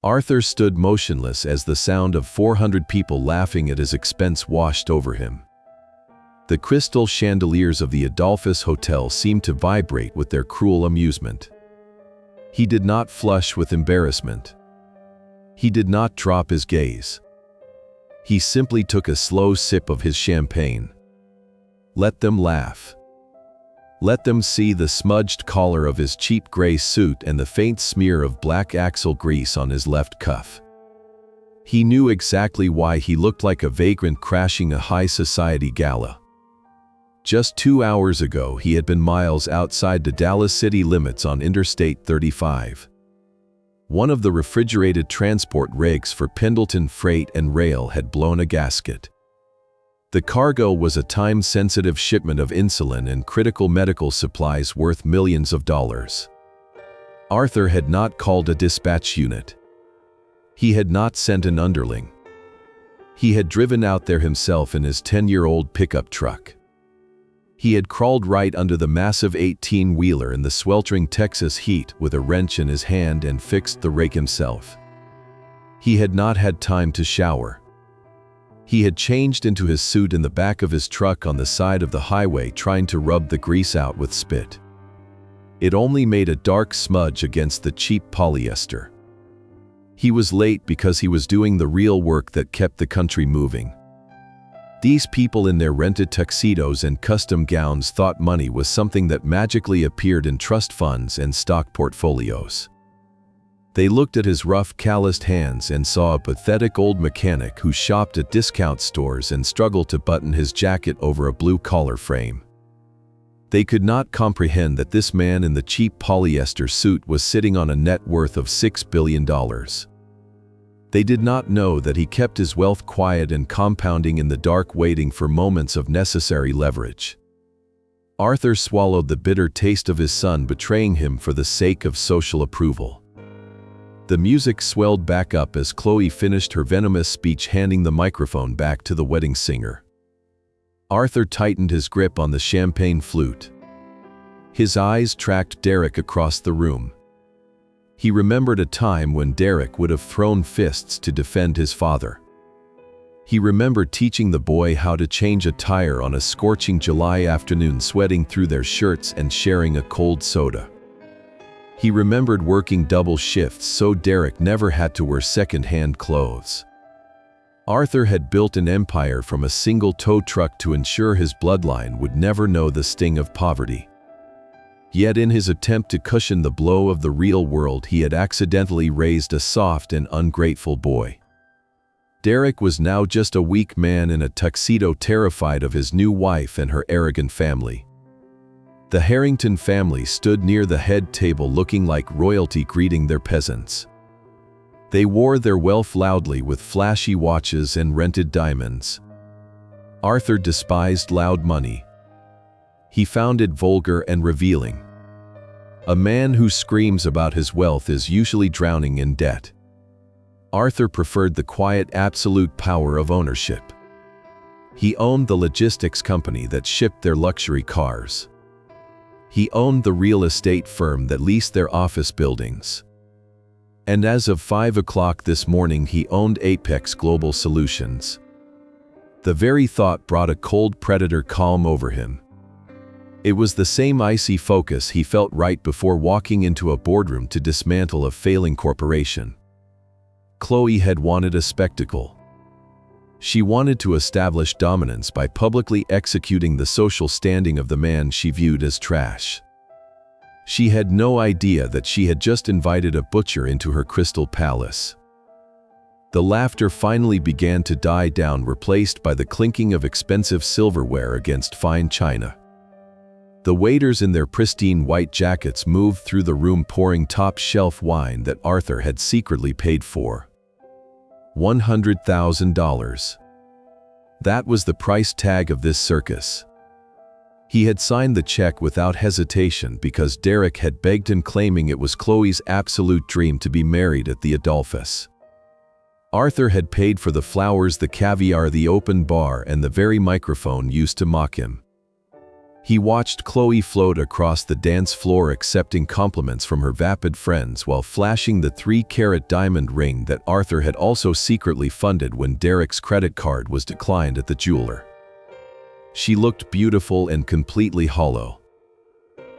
Arthur stood motionless as the sound of 400 people laughing at his expense washed over him. The crystal chandeliers of the Adolphus Hotel seemed to vibrate with their cruel amusement. He did not flush with embarrassment. He did not drop his gaze. He simply took a slow sip of his champagne. Let them laugh. Let them see the smudged collar of his cheap gray suit and the faint smear of black axle grease on his left cuff. He knew exactly why he looked like a vagrant crashing a high society gala. Just 2 hours ago, he had been miles outside the Dallas city limits on Interstate 35. One of the refrigerated transport rigs for Pendleton Freight and Rail had blown a gasket. The cargo was a time-sensitive shipment of insulin and critical medical supplies worth millions of dollars. Arthur had not called a dispatch unit. He had not sent an underling. He had driven out there himself in his 10-year-old pickup truck. He had crawled right under the massive 18-wheeler in the sweltering Texas heat with a wrench in his hand and fixed the rig himself. He had not had time to shower. He had changed into his suit in the back of his truck on the side of the highway trying to rub the grease out with spit. It only made a dark smudge against the cheap polyester. He was late because he was doing the real work that kept the country moving. These people in their rented tuxedos and custom gowns thought money was something that magically appeared in trust funds and stock portfolios. They looked at his rough, calloused hands and saw a pathetic old mechanic who shopped at discount stores and struggled to button his jacket over a blue collar frame. They could not comprehend that this man in the cheap polyester suit was sitting on a net worth of $6 billion. They did not know that he kept his wealth quiet and compounding in the dark, waiting for moments of necessary leverage. Arthur swallowed the bitter taste of his son betraying him for the sake of social approval. The music swelled back up as Chloe finished her venomous speech, handing the microphone back to the wedding singer. Arthur tightened his grip on the champagne flute. His eyes tracked Derek across the room. He remembered a time when Derek would have thrown fists to defend his father. He remembered teaching the boy how to change a tire on a scorching July afternoon, sweating through their shirts and sharing a cold soda. He remembered working double shifts so Derek never had to wear second-hand clothes. Arthur had built an empire from a single tow truck to ensure his bloodline would never know the sting of poverty. Yet in his attempt to cushion the blow of the real world, he had accidentally raised a soft and ungrateful boy. Derek was now just a weak man in a tuxedo, terrified of his new wife and her arrogant family. The Harrington family stood near the head table looking like royalty greeting their peasants. They wore their wealth loudly with flashy watches and rented diamonds. Arthur despised loud money. He found it vulgar and revealing. A man who screams about his wealth is usually drowning in debt. Arthur preferred the quiet, absolute power of ownership. He owned the logistics company that shipped their luxury cars. He owned the real estate firm that leased their office buildings. And as of 5 o'clock this morning, he owned Apex Global Solutions. The very thought brought a cold predator calm over him. It was the same icy focus he felt right before walking into a boardroom to dismantle a failing corporation. Chloe had wanted a spectacle. She wanted to establish dominance by publicly executing the social standing of the man she viewed as trash. She had no idea that she had just invited a butcher into her crystal palace. The laughter finally began to die down, replaced by the clinking of expensive silverware against fine china. The waiters in their pristine white jackets moved through the room, pouring top-shelf wine that Arthur had secretly paid for. $100,000. That was the price tag of this circus. He had signed the check without hesitation because Derek had begged him, claiming it was Chloe's absolute dream to be married at the Adolphus. Arthur had paid for the flowers, the caviar, the open bar, and the very microphone used to mock him. He watched Chloe float across the dance floor accepting compliments from her vapid friends while flashing the 3-carat diamond ring that Arthur had also secretly funded when Derek's credit card was declined at the jeweler. She looked beautiful and completely hollow.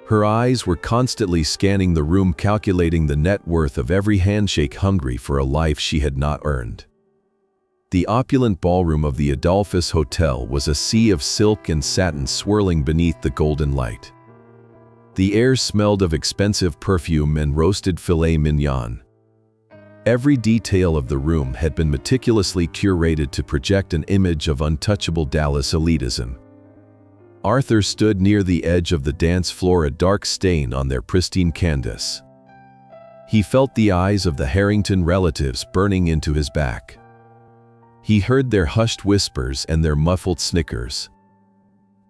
Her eyes were constantly scanning the room, calculating the net worth of every handshake, hungry for a life she had not earned. The opulent ballroom of the Adolphus Hotel was a sea of silk and satin swirling beneath the golden light. The air smelled of expensive perfume and roasted filet mignon. Every detail of the room had been meticulously curated to project an image of untouchable Dallas elitism. Arthur stood near the edge of the dance floor, a dark stain on their pristine canvas. He felt the eyes of the Harrington relatives burning into his back. He heard their hushed whispers and their muffled snickers.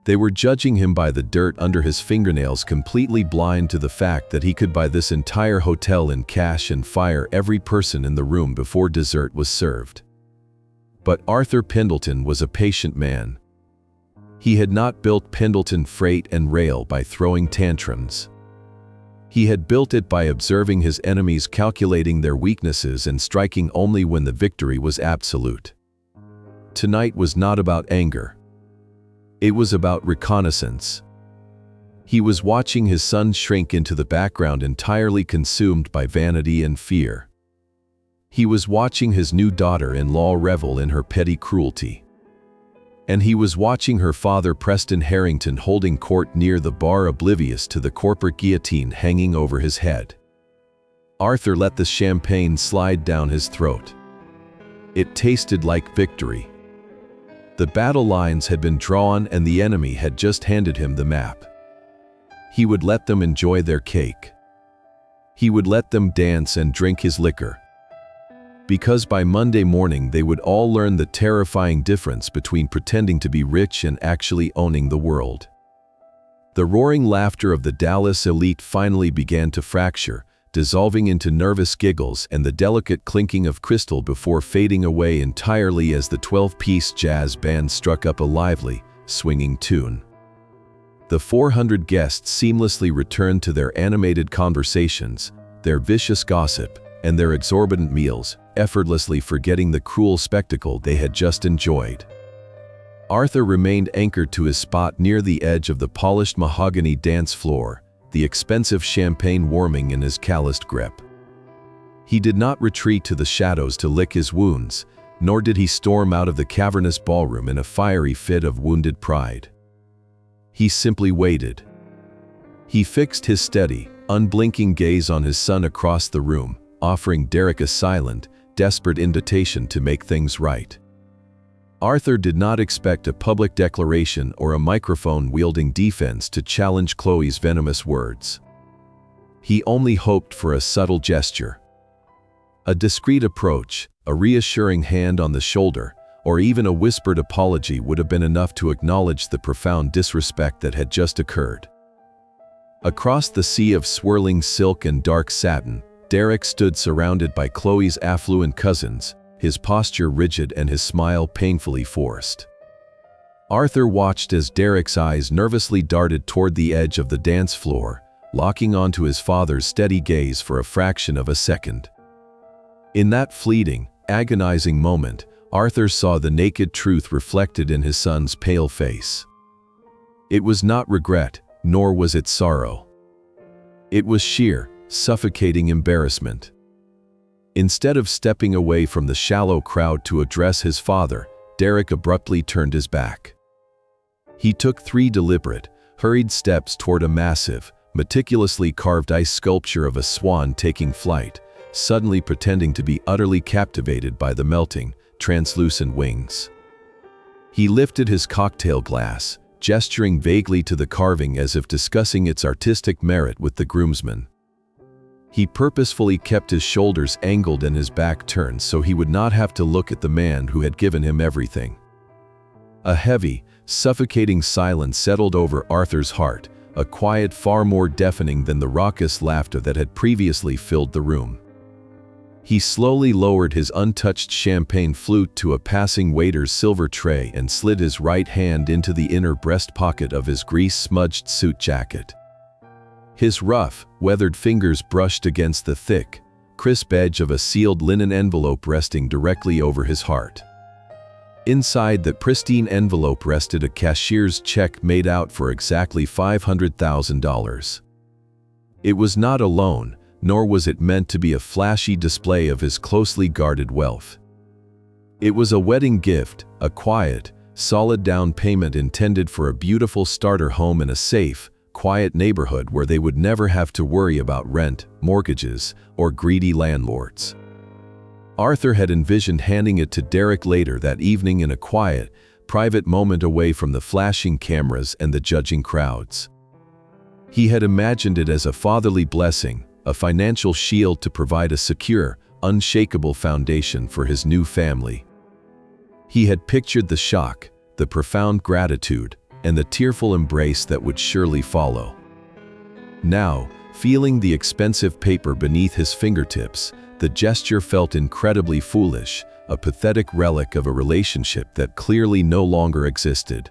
They were judging him by the dirt under his fingernails, completely blind to the fact that he could buy this entire hotel in cash and fire every person in the room before dessert was served. But Arthur Pendleton was a patient man. He had not built Pendleton Freight and Rail by throwing tantrums. He had built it by observing his enemies, calculating their weaknesses, and striking only when the victory was absolute. Tonight was not about anger. It was about reconnaissance. He was watching his son shrink into the background, entirely consumed by vanity and fear. He was watching his new daughter-in-law revel in her petty cruelty. And he was watching her father, Preston Harrington, holding court near the bar, oblivious to the corporate guillotine hanging over his head. Arthur let the champagne slide down his throat. It tasted like victory. The battle lines had been drawn and the enemy had just handed him the map. He would let them enjoy their cake. He would let them dance and drink his liquor. Because by Monday morning they would all learn the terrifying difference between pretending to be rich and actually owning the world. The roaring laughter of the Dallas elite finally began to fracture, dissolving into nervous giggles and the delicate clinking of crystal before fading away entirely as the 12-piece jazz band struck up a lively, swinging tune. The 400 guests seamlessly returned to their animated conversations, their vicious gossip, and their exorbitant meals, effortlessly forgetting the cruel spectacle they had just enjoyed. Arthur remained anchored to his spot near the edge of the polished mahogany dance floor, the expensive champagne warming in his calloused grip. He did not retreat to the shadows to lick his wounds, nor did he storm out of the cavernous ballroom in a fiery fit of wounded pride. He simply waited. He fixed his steady, unblinking gaze on his son across the room, offering Derek a silent, desperate invitation to make things right. Arthur did not expect a public declaration or a microphone-wielding defense to challenge Chloe's venomous words. He only hoped for a subtle gesture. A discreet approach, a reassuring hand on the shoulder, or even a whispered apology would have been enough to acknowledge the profound disrespect that had just occurred. Across the sea of swirling silk and dark satin, Derek stood surrounded by Chloe's affluent cousins, his posture rigid and his smile painfully forced. Arthur watched as Derek's eyes nervously darted toward the edge of the dance floor, locking onto his father's steady gaze for a fraction of a second. In that fleeting, agonizing moment, Arthur saw the naked truth reflected in his son's pale face. It was not regret, nor was it sorrow. It was sheer, suffocating embarrassment. Instead of stepping away from the shallow crowd to address his father, Derek abruptly turned his back. He took 3 deliberate, hurried steps toward a massive, meticulously carved ice sculpture of a swan taking flight, suddenly pretending to be utterly captivated by the melting, translucent wings. He lifted his cocktail glass, gesturing vaguely to the carving as if discussing its artistic merit with the groomsmen. He purposefully kept his shoulders angled and his back turned so he would not have to look at the man who had given him everything. A heavy, suffocating silence settled over Arthur's heart, a quiet far more deafening than the raucous laughter that had previously filled the room. He slowly lowered his untouched champagne flute to a passing waiter's silver tray and slid his right hand into the inner breast pocket of his grease-smudged suit jacket. His rough, weathered fingers brushed against the thick, crisp edge of a sealed linen envelope resting directly over his heart. Inside that pristine envelope rested a cashier's check made out for exactly $500,000. It was not a loan, nor was it meant to be a flashy display of his closely guarded wealth. It was a wedding gift, a quiet, solid down payment intended for a beautiful starter home in a safe, quiet neighborhood where they would never have to worry about rent, mortgages, or greedy landlords. Arthur had envisioned handing it to Derek later that evening in a quiet, private moment away from the flashing cameras and the judging crowds. He had imagined it as a fatherly blessing, a financial shield to provide a secure, unshakable foundation for his new family. He had pictured the shock, the profound gratitude, and the tearful embrace that would surely follow. Now, feeling the expensive paper beneath his fingertips, the gesture felt incredibly foolish, a pathetic relic of a relationship that clearly no longer existed.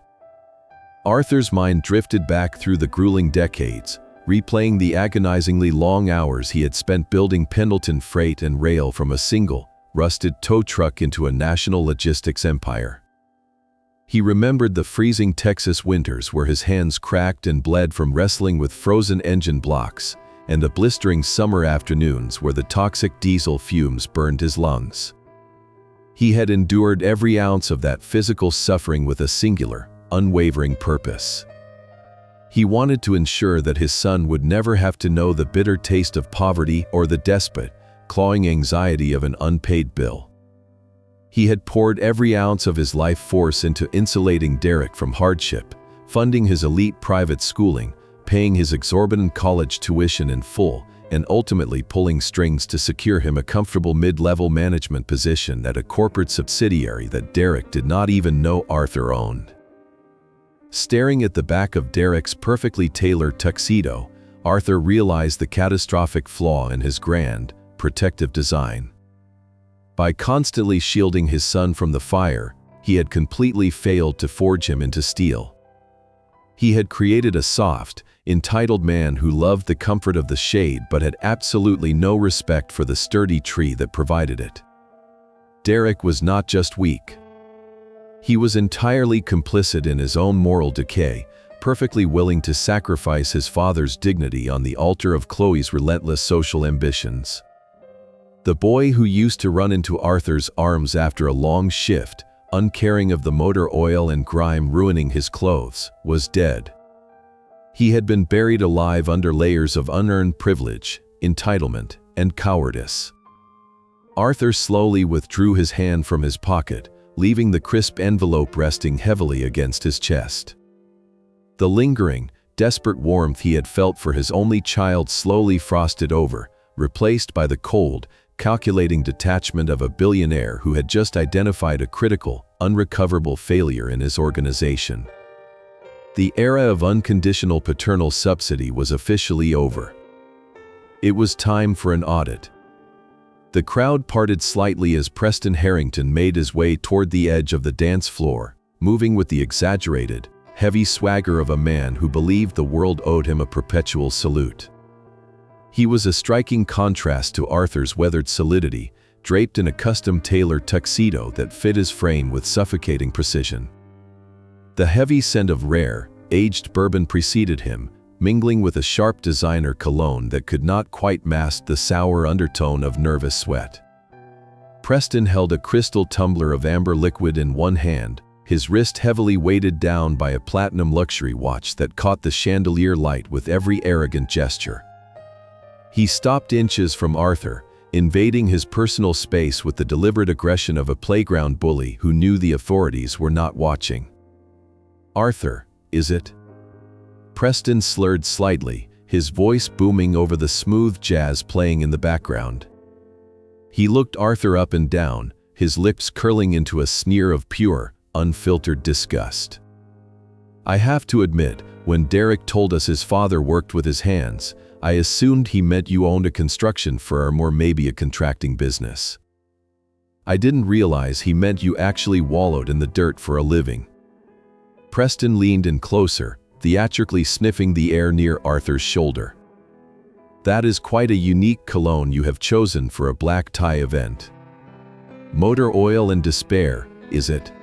Arthur's mind drifted back through the grueling decades, replaying the agonizingly long hours he had spent building Pendleton freight and rail from a single, rusted tow truck into a national logistics empire. He remembered the freezing Texas winters where his hands cracked and bled from wrestling with frozen engine blocks, and the blistering summer afternoons where the toxic diesel fumes burned his lungs. He had endured every ounce of that physical suffering with a singular, unwavering purpose. He wanted to ensure that his son would never have to know the bitter taste of poverty or the desperate, clawing anxiety of an unpaid bill. He had poured every ounce of his life force into insulating Derek from hardship, funding his elite private schooling, paying his exorbitant college tuition in full, and ultimately pulling strings to secure him a comfortable mid-level management position at a corporate subsidiary that Derek did not even know Arthur owned. Staring at the back of Derek's perfectly tailored tuxedo, Arthur realized the catastrophic flaw in his grand, protective design. By constantly shielding his son from the fire, he had completely failed to forge him into steel. He had created a soft, entitled man who loved the comfort of the shade but had absolutely no respect for the sturdy tree that provided it. Derek was not just weak. He was entirely complicit in his own moral decay, perfectly willing to sacrifice his father's dignity on the altar of Chloe's relentless social ambitions. The boy who used to run into Arthur's arms after a long shift, uncaring of the motor oil and grime ruining his clothes, was dead. He had been buried alive under layers of unearned privilege, entitlement, and cowardice. Arthur slowly withdrew his hand from his pocket, leaving the crisp envelope resting heavily against his chest. The lingering, desperate warmth he had felt for his only child slowly frosted over, replaced by the cold, calculating detachment of a billionaire who had just identified a critical, unrecoverable failure in his organization. The era of unconditional paternal subsidy was officially over. It was time for an audit. The crowd parted slightly as Preston Harrington made his way toward the edge of the dance floor, moving with the exaggerated, heavy swagger of a man who believed the world owed him a perpetual salute. He was a striking contrast to Arthur's weathered solidity, draped in a custom-tailored tuxedo that fit his frame with suffocating precision. The heavy scent of rare, aged bourbon preceded him, mingling with a sharp designer cologne that could not quite mask the sour undertone of nervous sweat. Preston held a crystal tumbler of amber liquid in one hand, his wrist heavily weighted down by a platinum luxury watch that caught the chandelier light with every arrogant gesture. He stopped inches from Arthur, invading his personal space with the deliberate aggression of a playground bully who knew the authorities were not watching. "Arthur, is it?" Preston slurred slightly, his voice booming over the smooth jazz playing in the background. He looked Arthur up and down, his lips curling into a sneer of pure, unfiltered disgust. "I have to admit, when Derek told us his father worked with his hands, I assumed he meant you owned a construction firm or maybe a contracting business. I didn't realize he meant you actually wallowed in the dirt for a living." Preston leaned in closer, theatrically sniffing the air near Arthur's shoulder. "That is quite a unique cologne you have chosen for a black tie event. Motor oil and despair, is it?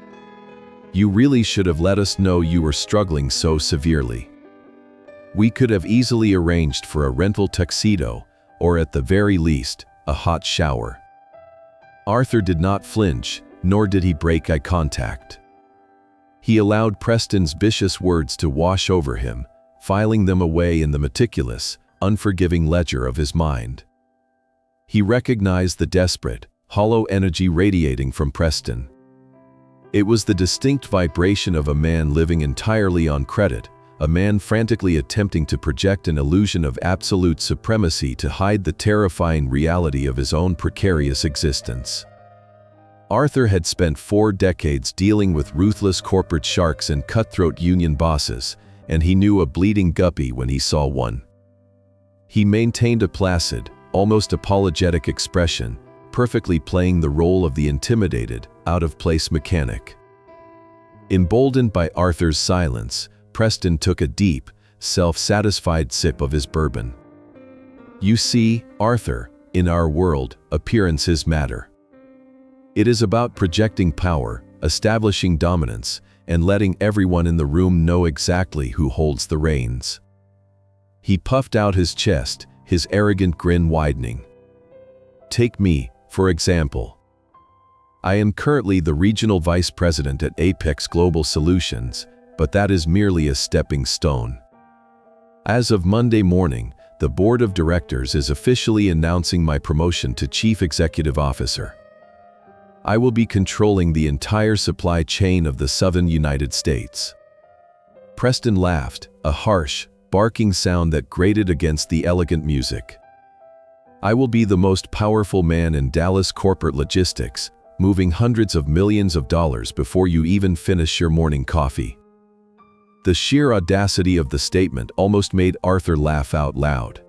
You really should have let us know you were struggling so severely. We could have easily arranged for a rental tuxedo, or at the very least, a hot shower." Arthur did not flinch, nor did he break eye contact. He allowed Preston's vicious words to wash over him, filing them away in the meticulous, unforgiving ledger of his mind. He recognized the desperate, hollow energy radiating from Preston. It was the distinct vibration of a man living entirely on credit, a man frantically attempting to project an illusion of absolute supremacy to hide the terrifying reality of his own precarious existence. Arthur had spent 4 decades dealing with ruthless corporate sharks and cutthroat union bosses, and he knew a bleeding guppy when he saw one. He maintained a placid, almost apologetic expression, perfectly playing the role of the intimidated, out-of-place mechanic. Emboldened by Arthur's silence, Preston took a deep, self-satisfied sip of his bourbon. "You see, Arthur, in our world, appearances matter. It is about projecting power, establishing dominance, and letting everyone in the room know exactly who holds the reins." He puffed out his chest, his arrogant grin widening. "Take me, for example. I am currently the regional vice president at Apex Global Solutions, but that is merely a stepping stone. As of Monday morning, the board of directors is officially announcing my promotion to chief executive officer. I will be controlling the entire supply chain of the southern United States." Preston laughed, a harsh, barking sound that grated against the elegant music. "I will be the most powerful man in Dallas corporate logistics, moving hundreds of millions of dollars before you even finish your morning coffee." The sheer audacity of the statement almost made Arthur laugh out loud.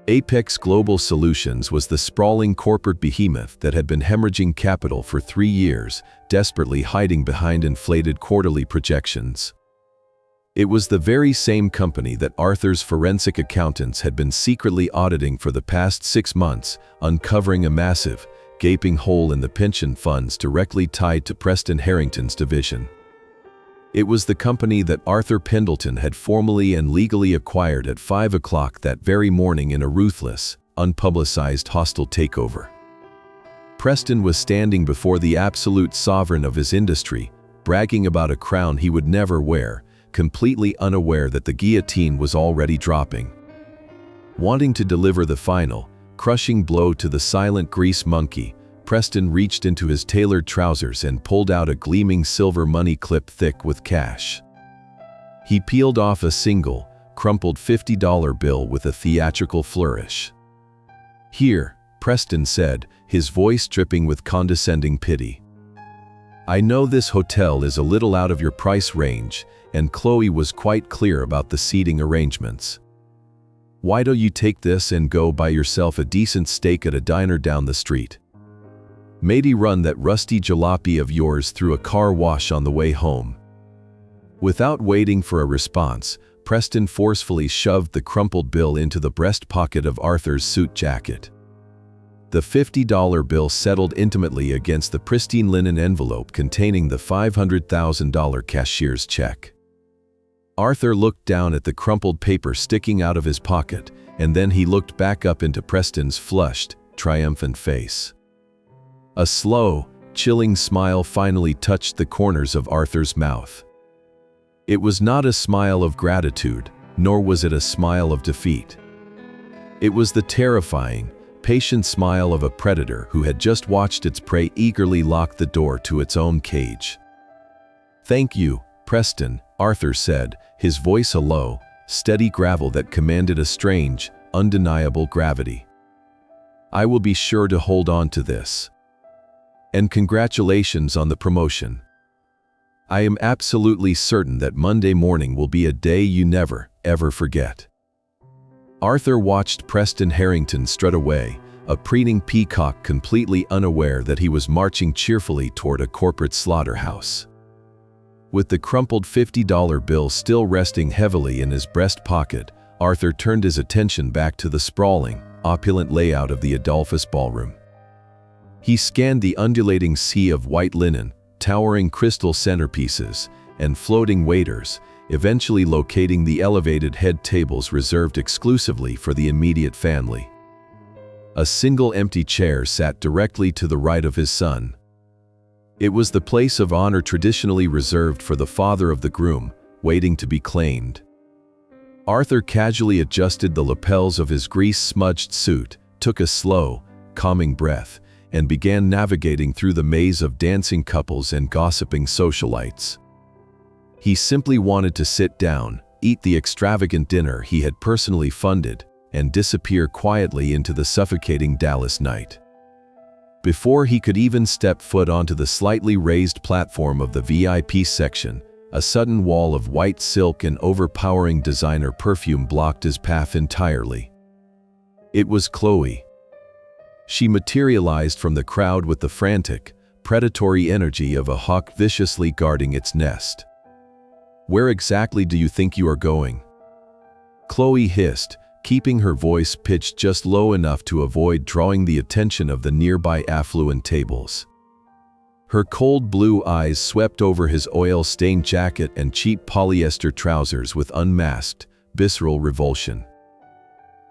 Apex Global Solutions was the sprawling corporate behemoth that had been hemorrhaging capital for 3 years, desperately hiding behind inflated quarterly projections. It was the very same company that Arthur's forensic accountants had been secretly auditing for the past 6 months, uncovering a massive, gaping hole in the pension funds directly tied to Preston Harrington's division. It was the company that Arthur Pendleton had formally and legally acquired at 5 o'clock that very morning in a ruthless, unpublicized hostile takeover. Preston was standing before the absolute sovereign of his industry, bragging about a crown he would never wear, completely unaware that the guillotine was already dropping. Wanting to deliver the final, crushing blow to the silent grease monkey, Preston reached into his tailored trousers and pulled out a gleaming silver money clip thick with cash. He peeled off a single, crumpled $50 bill with a theatrical flourish. "Here," Preston said, his voice dripping with condescending pity. "I know this hotel is a little out of your price range, and Chloe was quite clear about the seating arrangements. Why don't you take this and go buy yourself a decent steak at a diner down the street? Maybe run that rusty jalopy of yours through a car wash on the way home." Without waiting for a response, Preston forcefully shoved the crumpled bill into the breast pocket of Arthur's suit jacket. The $50 bill settled intimately against the pristine linen envelope containing the $500,000 cashier's check. Arthur looked down at the crumpled paper sticking out of his pocket, and then he looked back up into Preston's flushed, triumphant face. A slow, chilling smile finally touched the corners of Arthur's mouth. It was not a smile of gratitude, nor was it a smile of defeat. It was the terrifying, patient smile of a predator who had just watched its prey eagerly lock the door to its own cage. "Thank you, Preston," Arthur said, his voice a low, steady gravel that commanded a strange, undeniable gravity. "I will be sure to hold on to this. And congratulations on the promotion. I am absolutely certain that Monday morning will be a day you never, ever forget." Arthur watched Preston Harrington strut away, a preening peacock completely unaware that he was marching cheerfully toward a corporate slaughterhouse. With the crumpled $50 bill still resting heavily in his breast pocket, Arthur turned his attention back to the sprawling, opulent layout of the Adolphus ballroom. He scanned the undulating sea of white linen, towering crystal centerpieces, and floating waiters, eventually locating the elevated head tables reserved exclusively for the immediate family. A single empty chair sat directly to the right of his son. It was the place of honor traditionally reserved for the father of the groom, waiting to be claimed. Arthur casually adjusted the lapels of his grease-smudged suit, took a slow, calming breath, and began navigating through the maze of dancing couples and gossiping socialites. He simply wanted to sit down, eat the extravagant dinner he had personally funded, and disappear quietly into the suffocating Dallas night. Before he could even step foot onto the slightly raised platform of the VIP section, a sudden wall of white silk and overpowering designer perfume blocked his path entirely. It was Chloe. She materialized from the crowd with the frantic, predatory energy of a hawk viciously guarding its nest. "Where exactly do you think you are going?" Chloe hissed, keeping her voice pitched just low enough to avoid drawing the attention of the nearby affluent tables. Her cold blue eyes swept over his oil-stained jacket and cheap polyester trousers with unmasked, visceral revulsion.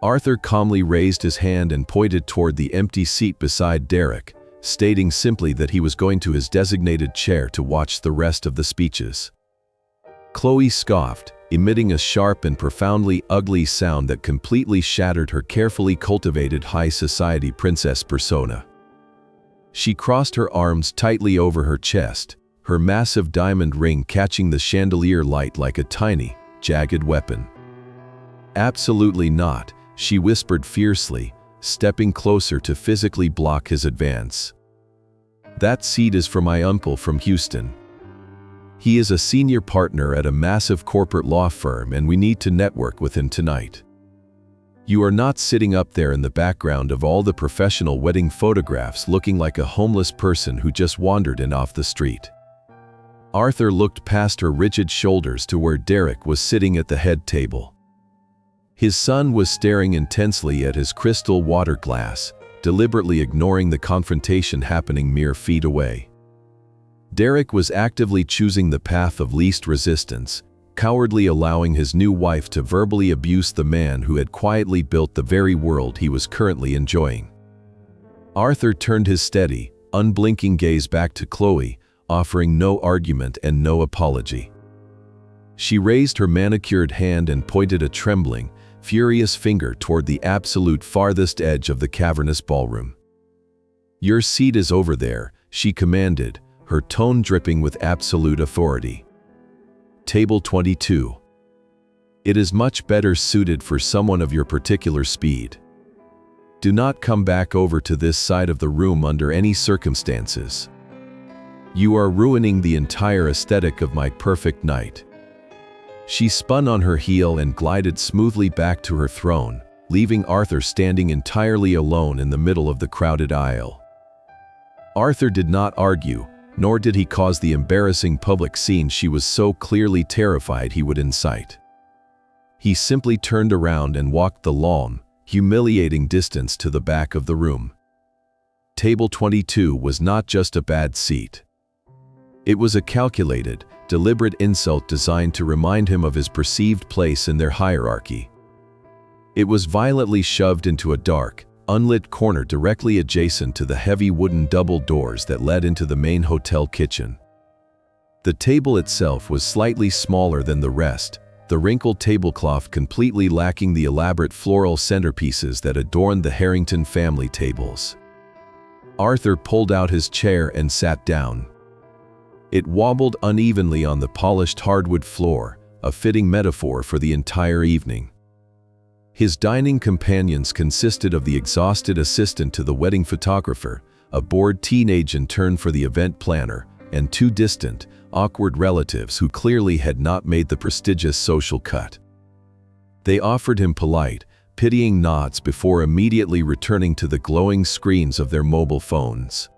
Arthur calmly raised his hand and pointed toward the empty seat beside Derek, stating simply that he was going to his designated chair to watch the rest of the speeches. Chloe scoffed, emitting a sharp and profoundly ugly sound that completely shattered her carefully cultivated high society princess persona. She crossed her arms tightly over her chest, her massive diamond ring catching the chandelier light like a tiny, jagged weapon. "Absolutely not," she whispered fiercely, stepping closer to physically block his advance. "That seat is for my uncle from Houston. He is a senior partner at a massive corporate law firm and we need to network with him tonight. You are not sitting up there in the background of all the professional wedding photographs looking like a homeless person who just wandered in off the street." Arthur looked past her rigid shoulders to where Derek was sitting at the head table. His son was staring intensely at his crystal water glass, deliberately ignoring the confrontation happening mere feet away. Derek was actively choosing the path of least resistance, cowardly allowing his new wife to verbally abuse the man who had quietly built the very world he was currently enjoying. Arthur turned his steady, unblinking gaze back to Chloe, offering no argument and no apology. She raised her manicured hand and pointed a trembling, furious finger toward the absolute farthest edge of the cavernous ballroom. "Your seat is over there," she commanded, her tone dripping with absolute authority. "Table 22. It is much better suited for someone of your particular speed. Do not come back over to this side of the room under any circumstances. You are ruining the entire aesthetic of my perfect night." She spun on her heel and glided smoothly back to her throne, leaving Arthur standing entirely alone in the middle of the crowded aisle. Arthur did not argue, nor did he cause the embarrassing public scene she was so clearly terrified he would incite. He simply turned around and walked the long, humiliating distance to the back of the room. Table 22 was not just a bad seat. It was a calculated, deliberate insult designed to remind him of his perceived place in their hierarchy. It was violently shoved into a dark, unlit corner directly adjacent to the heavy wooden double doors that led into the main hotel kitchen. The table itself was slightly smaller than the rest, the wrinkled tablecloth completely lacking the elaborate floral centerpieces that adorned the Harrington family tables. Arthur pulled out his chair and sat down. It wobbled unevenly on the polished hardwood floor, a fitting metaphor for the entire evening. His dining companions consisted of the exhausted assistant to the wedding photographer, a bored teenage intern for the event planner, and two distant, awkward relatives who clearly had not made the prestigious social cut. They offered him polite, pitying nods before immediately returning to the glowing screens of their mobile phones.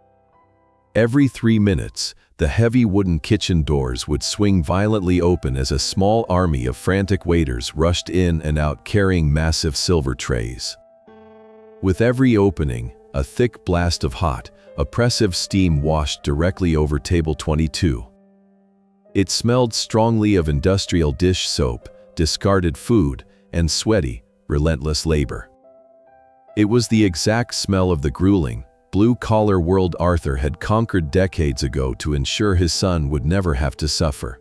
Every 3 minutes, the heavy wooden kitchen doors would swing violently open as a small army of frantic waiters rushed in and out carrying massive silver trays. With every opening, a thick blast of hot, oppressive steam washed directly over table 22. It smelled strongly of industrial dish soap, discarded food, and sweaty, relentless labor. It was the exact smell of the grueling, blue-collar world Arthur had conquered decades ago to ensure his son would never have to suffer.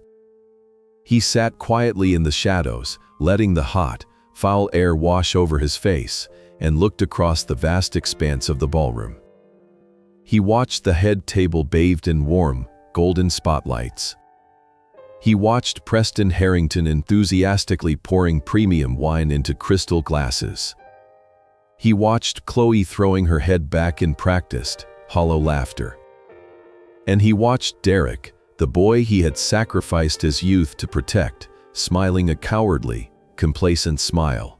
He sat quietly in the shadows, letting the hot, foul air wash over his face, and looked across the vast expanse of the ballroom. He watched the head table bathed in warm, golden spotlights. He watched Preston Harrington enthusiastically pouring premium wine into crystal glasses. He watched Chloe throwing her head back in practiced, hollow laughter. And he watched Derek, the boy he had sacrificed his youth to protect, smiling a cowardly, complacent smile.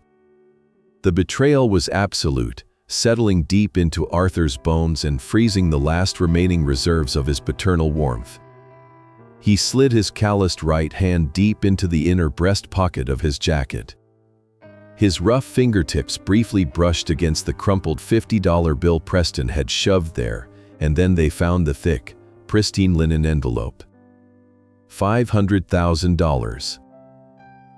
The betrayal was absolute, settling deep into Arthur's bones and freezing the last remaining reserves of his paternal warmth. He slid his calloused right hand deep into the inner breast pocket of his jacket. His rough fingertips briefly brushed against the crumpled $50 bill Preston had shoved there, and then they found the thick, pristine linen envelope. $500,000.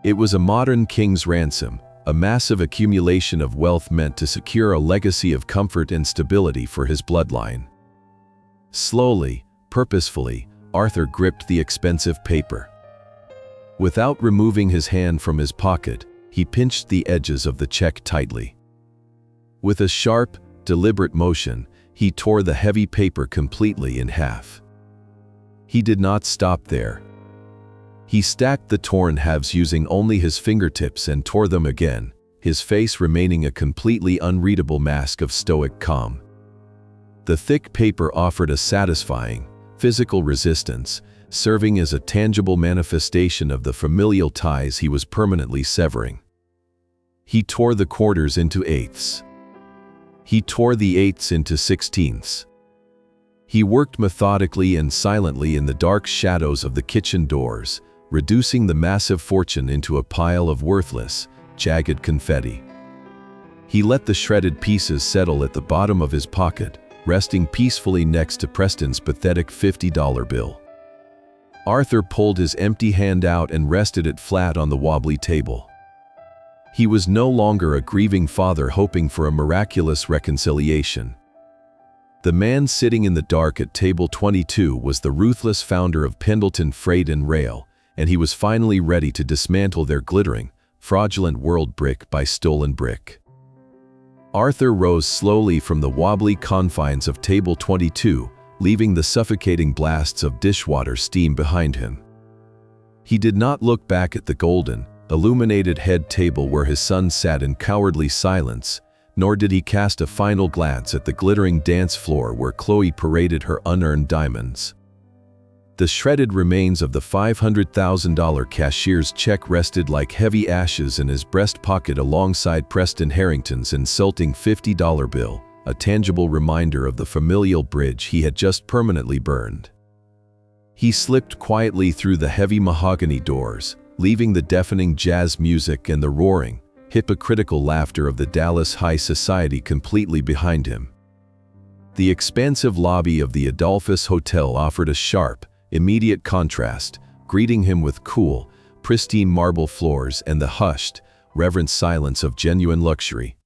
It was a modern king's ransom, a massive accumulation of wealth meant to secure a legacy of comfort and stability for his bloodline. Slowly, purposefully, Arthur gripped the expensive paper. Without removing his hand from his pocket, he pinched the edges of the check tightly. With a sharp, deliberate motion, he tore the heavy paper completely in half. He did not stop there. He stacked the torn halves using only his fingertips and tore them again, his face remaining a completely unreadable mask of stoic calm. The thick paper offered a satisfying, physical resistance, serving as a tangible manifestation of the familial ties he was permanently severing. He tore the quarters into eighths. He tore the eighths into sixteenths. He worked methodically and silently in the dark shadows of the kitchen doors, reducing the massive fortune into a pile of worthless, jagged confetti. He let the shredded pieces settle at the bottom of his pocket, resting peacefully next to Preston's pathetic $50 bill. Arthur pulled his empty hand out and rested it flat on the wobbly table. He was no longer a grieving father hoping for a miraculous reconciliation. The man sitting in the dark at table 22 was the ruthless founder of Pendleton Freight and Rail, and he was finally ready to dismantle their glittering, fraudulent world brick by stolen brick. Arthur rose slowly from the wobbly confines of table 22, leaving the suffocating blasts of dishwater steam behind him. He did not look back at the golden, illuminated head table where his son sat in cowardly silence, nor did he cast a final glance at the glittering dance floor where Chloe paraded her unearned diamonds. The shredded remains of the $500,000 cashier's check rested like heavy ashes in his breast pocket alongside Preston Harrington's insulting $50 bill, a tangible reminder of the familial bridge he had just permanently burned. He slipped quietly through the heavy mahogany doors, leaving the deafening jazz music and the roaring, hypocritical laughter of the Dallas high society completely behind him. The expansive lobby of the Adolphus Hotel offered a sharp, immediate contrast, greeting him with cool, pristine marble floors and the hushed, reverent silence of genuine luxury.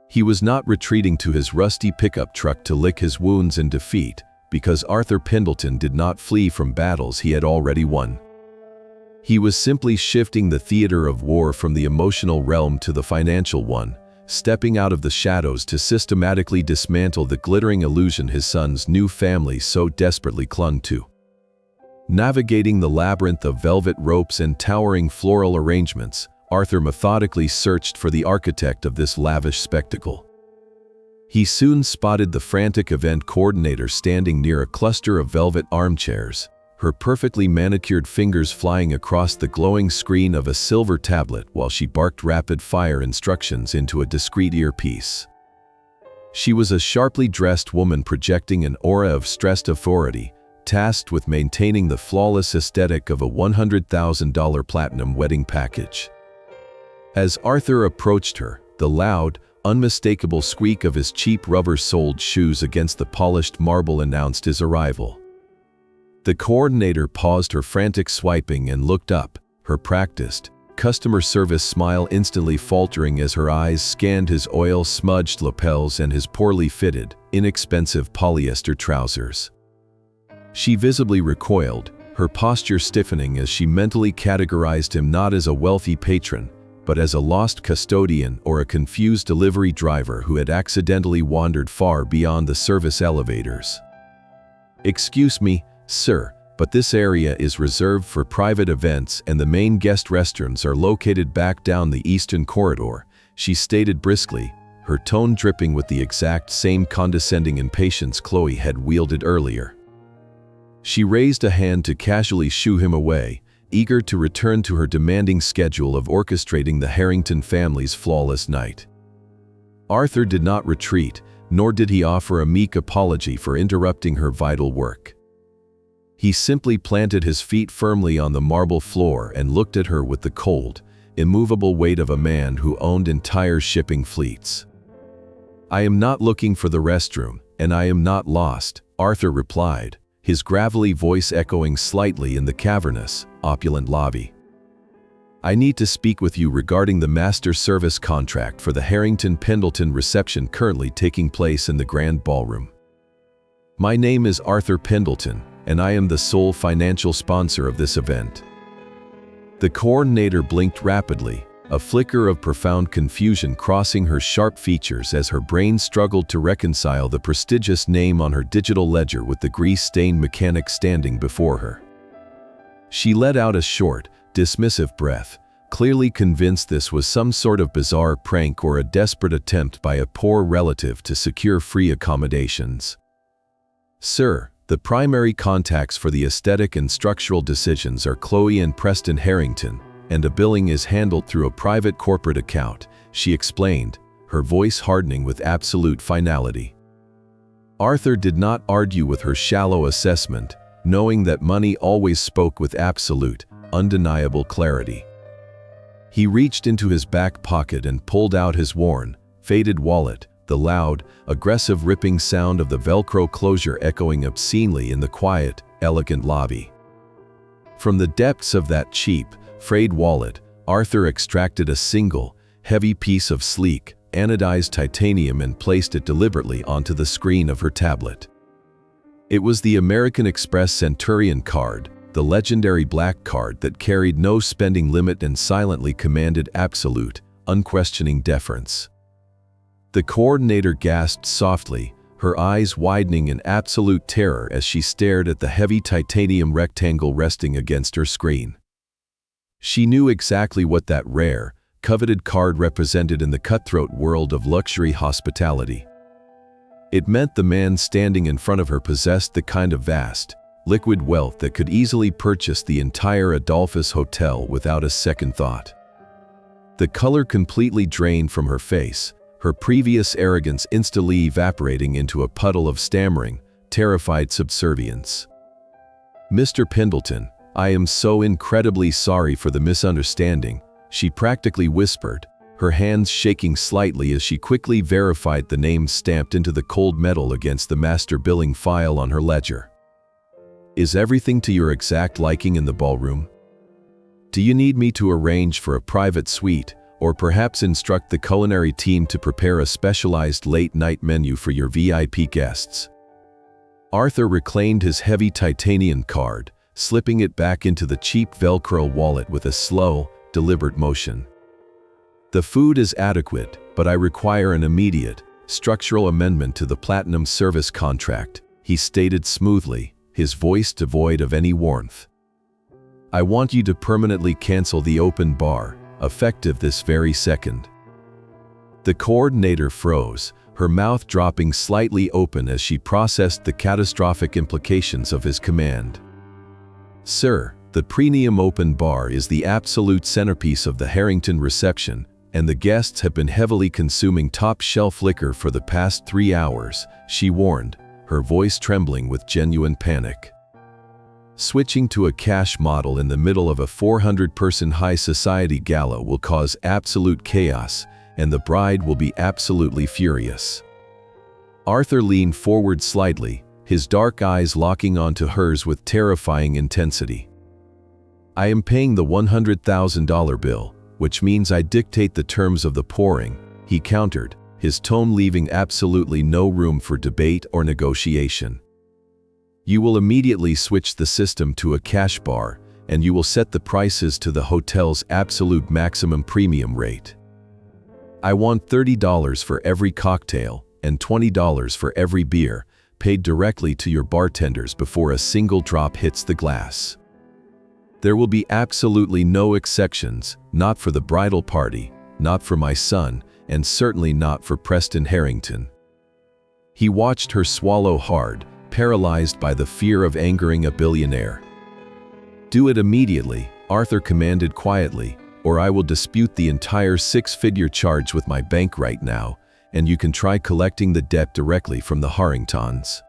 He was not retreating to his rusty pickup truck to lick his wounds in defeat, because Arthur Pendleton did not flee from battles he had already won. He was simply shifting the theater of war from the emotional realm to the financial one, stepping out of the shadows to systematically dismantle the glittering illusion his son's new family so desperately clung to. Navigating the labyrinth of velvet ropes and towering floral arrangements, Arthur methodically searched for the architect of this lavish spectacle. He soon spotted the frantic event coordinator standing near a cluster of velvet armchairs, her perfectly manicured fingers flying across the glowing screen of a silver tablet while she barked rapid-fire instructions into a discreet earpiece. She was a sharply dressed woman projecting an aura of stressed authority, tasked with maintaining the flawless aesthetic of a $100,000 platinum wedding package. As Arthur approached her, the loud, unmistakable squeak of his cheap rubber-soled shoes against the polished marble announced his arrival. The coordinator paused her frantic swiping and looked up, her practiced, customer service smile instantly faltering as her eyes scanned his oil-smudged lapels and his poorly fitted, inexpensive polyester trousers. She visibly recoiled, her posture stiffening as she mentally categorized him not as a wealthy patron, but as a lost custodian or a confused delivery driver who had accidentally wandered far beyond the service elevators. "Excuse me, sir, but this area is reserved for private events and the main guest restrooms are located back down the eastern corridor," she stated briskly, her tone dripping with the exact same condescending impatience Chloe had wielded earlier. She raised a hand to casually shoo him away, eager to return to her demanding schedule of orchestrating the Harrington family's flawless night. Arthur did not retreat, nor did he offer a meek apology for interrupting her vital work. He simply planted his feet firmly on the marble floor and looked at her with the cold, immovable weight of a man who owned entire shipping fleets. "I am not looking for the restroom, and I am not lost," Arthur replied, his gravelly voice echoing slightly in the cavernous, opulent lobby. "I need to speak with you regarding the master service contract for the Harrington Pendleton reception currently taking place in the Grand Ballroom. My name is Arthur Pendleton, and I am the sole financial sponsor of this event." The coordinator blinked rapidly, a flicker of profound confusion crossing her sharp features as her brain struggled to reconcile the prestigious name on her digital ledger with the grease-stained mechanic standing before her. She let out a short, dismissive breath, clearly convinced this was some sort of bizarre prank or a desperate attempt by a poor relative to secure free accommodations. "Sir, the primary contacts for the aesthetic and structural decisions are Chloe and Preston Harrington, and a billing is handled through a private corporate account," she explained, her voice hardening with absolute finality. Arthur did not argue with her shallow assessment, knowing that money always spoke with absolute, undeniable clarity. He reached into his back pocket and pulled out his worn, faded wallet, the loud, aggressive ripping sound of the Velcro closure echoing obscenely in the quiet, elegant lobby. From the depths of that cheap, frayed wallet, Arthur extracted a single, heavy piece of sleek, anodized titanium and placed it deliberately onto the screen of her tablet. It was the American Express Centurion card, the legendary black card that carried no spending limit and silently commanded absolute, unquestioning deference. The coordinator gasped softly, her eyes widening in absolute terror as she stared at the heavy titanium rectangle resting against her screen. She knew exactly what that rare, coveted card represented in the cutthroat world of luxury hospitality. It meant the man standing in front of her possessed the kind of vast, liquid wealth that could easily purchase the entire Adolphus Hotel without a second thought. The color completely drained from her face, her previous arrogance instantly evaporating into a puddle of stammering, terrified subservience. "Mr. Pendleton, I am so incredibly sorry for the misunderstanding," she practically whispered, her hands shaking slightly as she quickly verified the name stamped into the cold metal against the master billing file on her ledger. "Is everything to your exact liking in the ballroom? Do you need me to arrange for a private suite, or perhaps instruct the culinary team to prepare a specialized late-night menu for your VIP guests?" Arthur reclaimed his heavy titanium card, slipping it back into the cheap Velcro wallet with a slow, deliberate motion. "The food is adequate, but I require an immediate, structural amendment to the platinum service contract," he stated smoothly, his voice devoid of any warmth. "I want you to permanently cancel the open bar, effective this very second." The coordinator froze, her mouth dropping slightly open as she processed the catastrophic implications of his command. "Sir, the premium open bar is the absolute centerpiece of the Harrington reception, and the guests have been heavily consuming top-shelf liquor for the past 3 hours," she warned, her voice trembling with genuine panic. Switching to a cash model in the middle of a 400-person high-society gala will cause absolute chaos, and the bride will be absolutely furious. Arthur leaned forward slightly, his dark eyes locking onto hers with terrifying intensity. "I am paying the $100,000 bill, which means I dictate the terms of the pouring," he countered, his tone leaving absolutely no room for debate or negotiation. "You will immediately switch the system to a cash bar, and you will set the prices to the hotel's absolute maximum premium rate. I want $30 for every cocktail and $20 for every beer, paid directly to your bartenders before a single drop hits the glass. There will be absolutely no exceptions, not for the bridal party, not for my son, and certainly not for Preston Harrington." He watched her swallow hard, paralyzed by the fear of angering a billionaire. "Do it immediately," Arthur commanded quietly, "or I will dispute the entire 6-figure charge with my bank right now, and you can try collecting the debt directly from the Harringtons."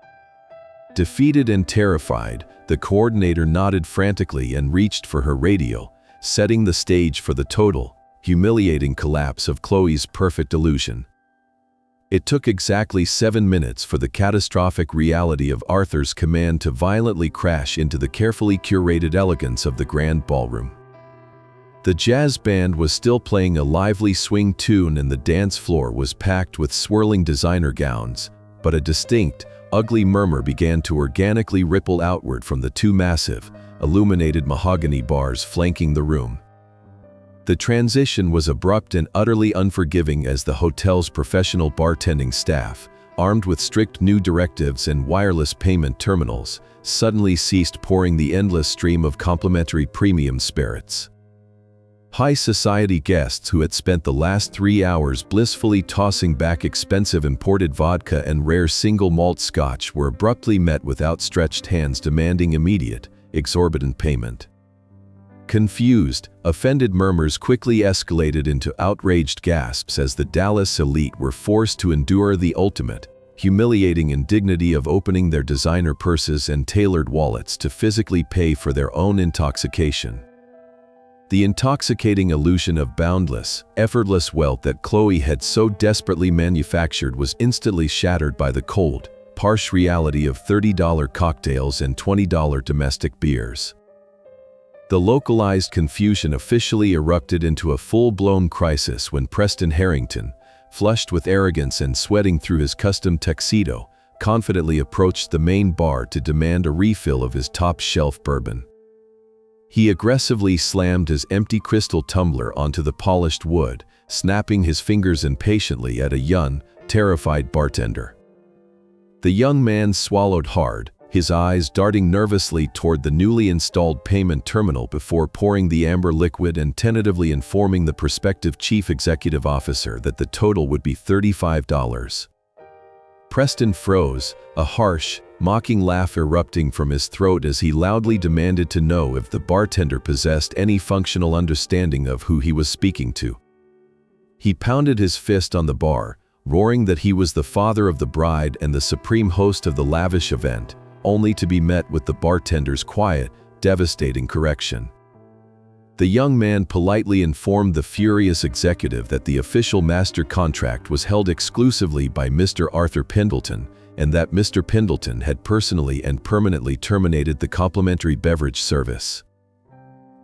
Defeated and terrified, the coordinator nodded frantically and reached for her radio, setting the stage for the total, humiliating collapse of Chloe's perfect illusion. It took exactly 7 minutes for the catastrophic reality of Arthur's command to violently crash into the carefully curated elegance of the grand ballroom. The jazz band was still playing a lively swing tune and the dance floor was packed with swirling designer gowns, but a distinct, ugly murmur began to organically ripple outward from the 2 massive, illuminated mahogany bars flanking the room. The transition was abrupt and utterly unforgiving as the hotel's professional bartending staff, armed with strict new directives and wireless payment terminals, suddenly ceased pouring the endless stream of complimentary premium spirits. High society guests who had spent the last 3 hours blissfully tossing back expensive imported vodka and rare single malt scotch were abruptly met with outstretched hands demanding immediate, exorbitant payment. Confused, offended murmurs quickly escalated into outraged gasps as the Dallas elite were forced to endure the ultimate, humiliating indignity of opening their designer purses and tailored wallets to physically pay for their own intoxication. The intoxicating illusion of boundless, effortless wealth that Chloe had so desperately manufactured was instantly shattered by the cold, harsh reality of $30 cocktails and $20 domestic beers. The localized confusion officially erupted into a full-blown crisis when Preston Harrington, flushed with arrogance and sweating through his custom tuxedo, confidently approached the main bar to demand a refill of his top-shelf bourbon. He aggressively slammed his empty crystal tumbler onto the polished wood, snapping his fingers impatiently at a young, terrified bartender. The young man swallowed hard, his eyes darting nervously toward the newly installed payment terminal before pouring the amber liquid and tentatively informing the prospective chief executive officer that the total would be $35. Preston froze, a harsh, mocking laugh erupting from his throat as he loudly demanded to know if the bartender possessed any functional understanding of who he was speaking to. He pounded his fist on the bar, roaring that he was the father of the bride and the supreme host of the lavish event, only to be met with the bartender's quiet, devastating correction. The young man politely informed the furious executive that the official master contract was held exclusively by Mr. Arthur Pendleton, and that Mr. Pendleton had personally and permanently terminated the complimentary beverage service.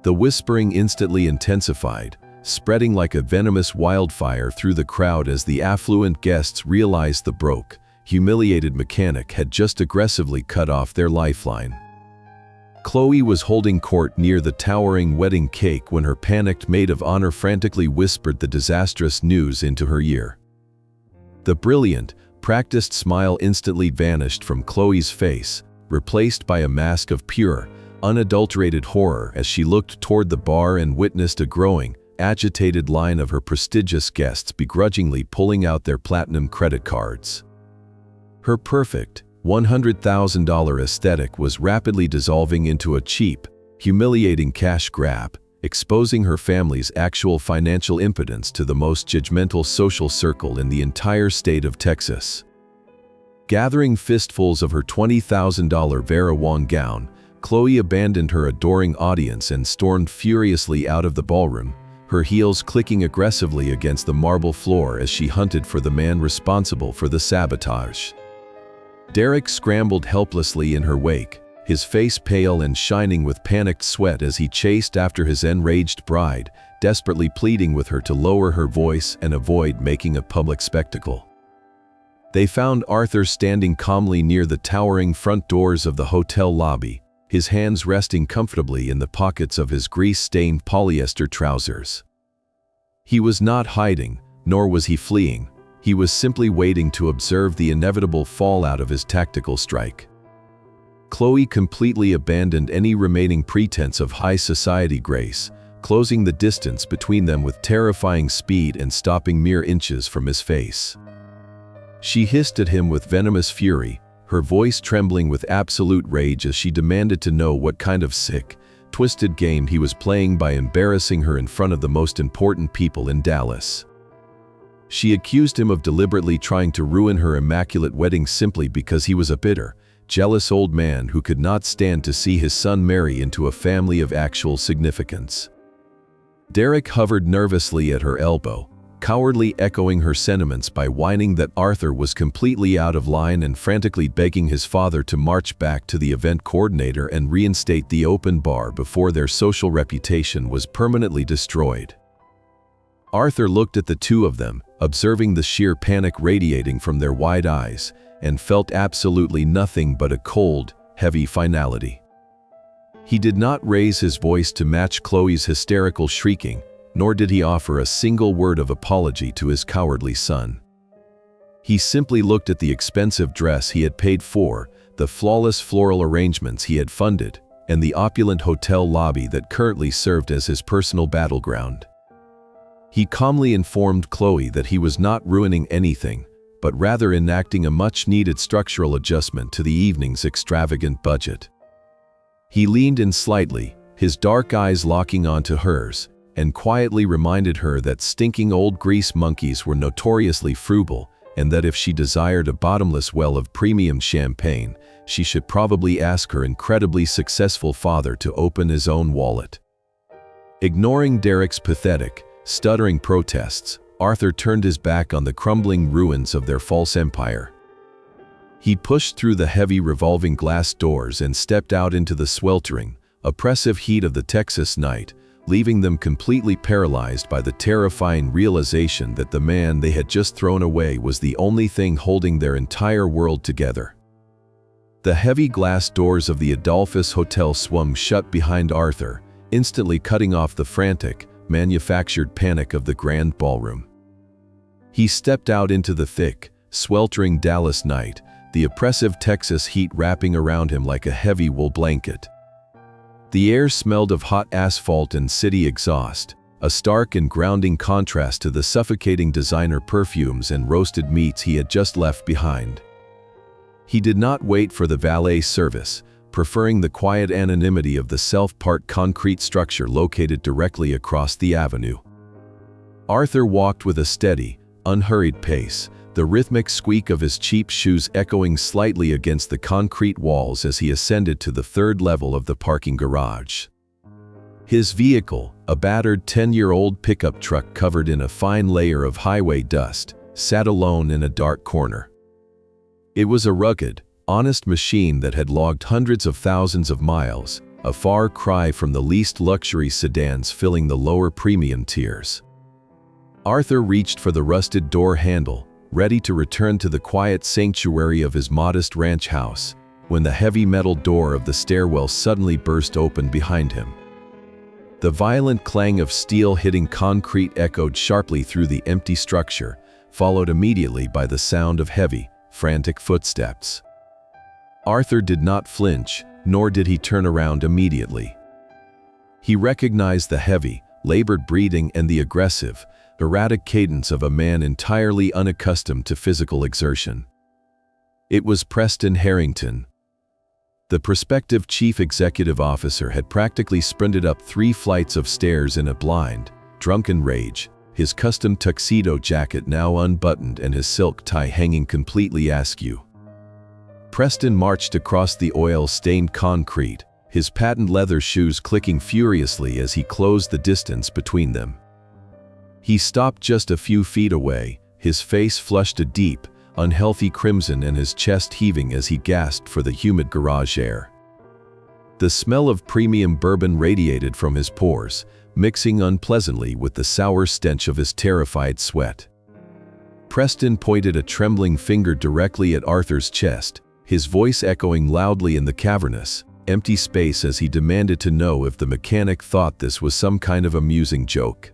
The whispering instantly intensified, spreading like a venomous wildfire through the crowd as the affluent guests realized the broke, humiliated mechanic had just aggressively cut off their lifeline. Chloe was holding court near the towering wedding cake when her panicked maid of honor frantically whispered the disastrous news into her ear. The brilliant, practiced smile instantly vanished from Chloe's face, replaced by a mask of pure, unadulterated horror as she looked toward the bar and witnessed a growing, agitated line of her prestigious guests begrudgingly pulling out their platinum credit cards. Her perfect, $100,000 aesthetic was rapidly dissolving into a cheap, humiliating cash grab, exposing her family's actual financial impotence to the most judgmental social circle in the entire state of Texas. Gathering fistfuls of her $20,000 Vera Wang gown, Chloe abandoned her adoring audience and stormed furiously out of the ballroom, her heels clicking aggressively against the marble floor as she hunted for the man responsible for the sabotage. Derek scrambled helplessly in her wake, his face pale and shining with panicked sweat as he chased after his enraged bride, desperately pleading with her to lower her voice and avoid making a public spectacle. They found Arthur standing calmly near the towering front doors of the hotel lobby, his hands resting comfortably in the pockets of his grease-stained polyester trousers. He was not hiding, nor was he fleeing. He was simply waiting to observe the inevitable fallout of his tactical strike. Chloe completely abandoned any remaining pretense of high society grace, closing the distance between them with terrifying speed and stopping mere inches from his face. She hissed at him with venomous fury, her voice trembling with absolute rage as she demanded to know what kind of sick, twisted game he was playing by embarrassing her in front of the most important people in Dallas. She accused him of deliberately trying to ruin her immaculate wedding simply because he was a bitter, jealous old man who could not stand to see his son marry into a family of actual significance. Derek hovered nervously at her elbow, cowardly echoing her sentiments by whining that Arthur was completely out of line and frantically begging his father to march back to the event coordinator and reinstate the open bar before their social reputation was permanently destroyed. Arthur looked at the two of them, observing the sheer panic radiating from their wide eyes, and felt absolutely nothing but a cold, heavy finality. He did not raise his voice to match Chloe's hysterical shrieking, nor did he offer a single word of apology to his cowardly son. He simply looked at the expensive dress he had paid for, the flawless floral arrangements he had funded, and the opulent hotel lobby that currently served as his personal battleground. He calmly informed Chloe that he was not ruining anything, but rather enacting a much-needed structural adjustment to the evening's extravagant budget. He leaned in slightly, his dark eyes locking onto hers, and quietly reminded her that stinking old grease monkeys were notoriously frugal, and that if she desired a bottomless well of premium champagne, she should probably ask her incredibly successful father to open his own wallet. Ignoring Derek's pathetic, stuttering protests, Arthur turned his back on the crumbling ruins of their false empire. He pushed through the heavy revolving glass doors and stepped out into the sweltering, oppressive heat of the Texas night, leaving them completely paralyzed by the terrifying realization that the man they had just thrown away was the only thing holding their entire world together. The heavy glass doors of the Adolphus Hotel swung shut behind Arthur, instantly cutting off the frantic, manufactured panic of the grand ballroom. He stepped out into the thick, sweltering Dallas night, the oppressive Texas heat wrapping around him like a heavy wool blanket. The air smelled of hot asphalt and city exhaust, a stark and grounding contrast to the suffocating designer perfumes and roasted meats he had just left behind. He did not wait for the valet service, preferring the quiet anonymity of the self-part concrete structure located directly across the avenue. Arthur walked with a steady, unhurried pace, the rhythmic squeak of his cheap shoes echoing slightly against the concrete walls as he ascended to the third level of the parking garage. His vehicle, a battered 10-year-old pickup truck covered in a fine layer of highway dust, sat alone in a dark corner. It was a rugged, honest machine that had logged hundreds of thousands of miles, a far cry from the least luxury sedans filling the lower premium tiers. Arthur reached for the rusted door handle, ready to return to the quiet sanctuary of his modest ranch house, when the heavy metal door of the stairwell suddenly burst open behind him. The violent clang of steel hitting concrete echoed sharply through the empty structure, followed immediately by the sound of heavy, frantic footsteps. Arthur did not flinch, nor did he turn around immediately. He recognized the heavy, labored breathing and the aggressive, erratic cadence of a man entirely unaccustomed to physical exertion. It was Preston Harrington. The prospective chief executive officer had practically sprinted up 3 flights of stairs in a blind, drunken rage, his custom tuxedo jacket now unbuttoned and his silk tie hanging completely askew. Preston marched across the oil-stained concrete, his patent leather shoes clicking furiously as he closed the distance between them. He stopped just a few feet away, his face flushed a deep, unhealthy crimson and his chest heaving as he gasped for the humid garage air. The smell of premium bourbon radiated from his pores, mixing unpleasantly with the sour stench of his terrified sweat. Preston pointed a trembling finger directly at Arthur's chest, his voice echoing loudly in the cavernous, empty space as he demanded to know if the mechanic thought this was some kind of amusing joke.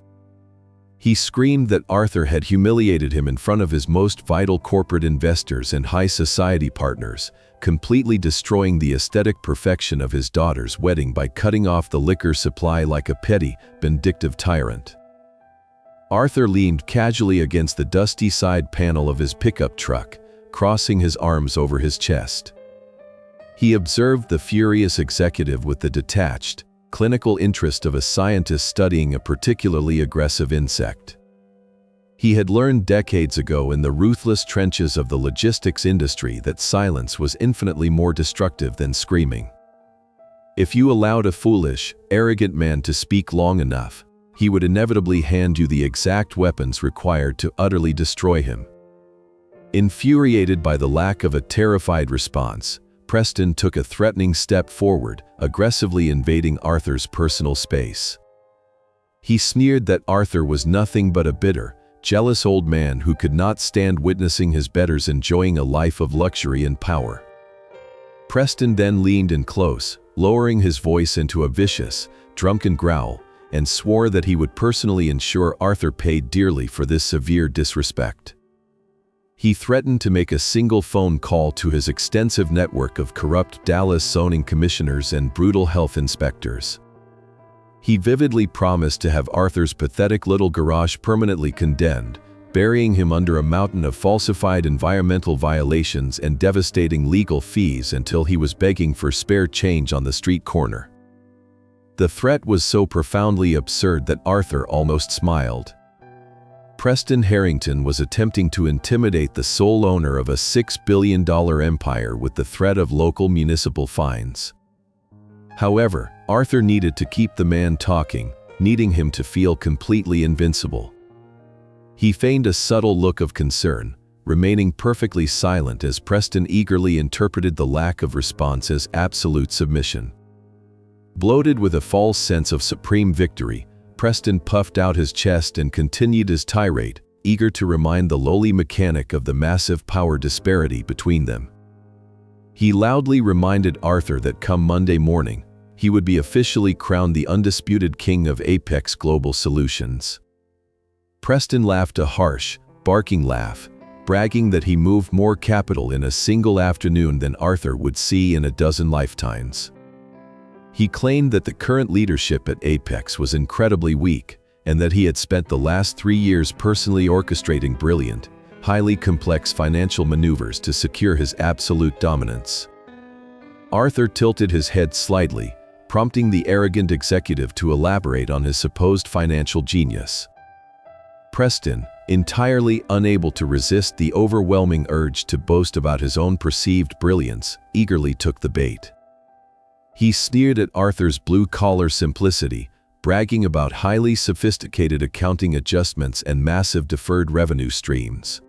He screamed that Arthur had humiliated him in front of his most vital corporate investors and high society partners, completely destroying the aesthetic perfection of his daughter's wedding by cutting off the liquor supply like a petty, vindictive tyrant. Arthur leaned casually against the dusty side panel of his pickup truck, crossing his arms over his chest. He observed the furious executive with the detached, clinical interest of a scientist studying a particularly aggressive insect. He had learned decades ago in the ruthless trenches of the logistics industry that silence was infinitely more destructive than screaming. If you allowed a foolish, arrogant man to speak long enough, he would inevitably hand you the exact weapons required to utterly destroy him. Infuriated by the lack of a terrified response, Preston took a threatening step forward, aggressively invading Arthur's personal space. He sneered that Arthur was nothing but a bitter, jealous old man who could not stand witnessing his betters enjoying a life of luxury and power. Preston then leaned in close, lowering his voice into a vicious, drunken growl, and swore that he would personally ensure Arthur paid dearly for this severe disrespect. He threatened to make a single phone call to his extensive network of corrupt Dallas zoning commissioners and brutal health inspectors. He vividly promised to have Arthur's pathetic little garage permanently condemned, burying him under a mountain of falsified environmental violations and devastating legal fees until he was begging for spare change on the street corner. The threat was so profoundly absurd that Arthur almost smiled. Preston Harrington was attempting to intimidate the sole owner of a $6 billion empire with the threat of local municipal fines. However, Arthur needed to keep the man talking, needing him to feel completely invincible. He feigned a subtle look of concern, remaining perfectly silent as Preston eagerly interpreted the lack of response as absolute submission. Bloated with a false sense of supreme victory, Preston puffed out his chest and continued his tirade, eager to remind the lowly mechanic of the massive power disparity between them. He loudly reminded Arthur that come Monday morning, he would be officially crowned the undisputed king of Apex Global Solutions. Preston laughed a harsh, barking laugh, bragging that he moved more capital in a single afternoon than Arthur would see in a dozen lifetimes. He claimed that the current leadership at Apex was incredibly weak, and that he had spent the last 3 years personally orchestrating brilliant, highly complex financial maneuvers to secure his absolute dominance. Arthur tilted his head slightly, prompting the arrogant executive to elaborate on his supposed financial genius. Preston, entirely unable to resist the overwhelming urge to boast about his own perceived brilliance, eagerly took the bait. He sneered at Arthur's blue-collar simplicity, bragging about highly sophisticated accounting adjustments and massive deferred revenue streams.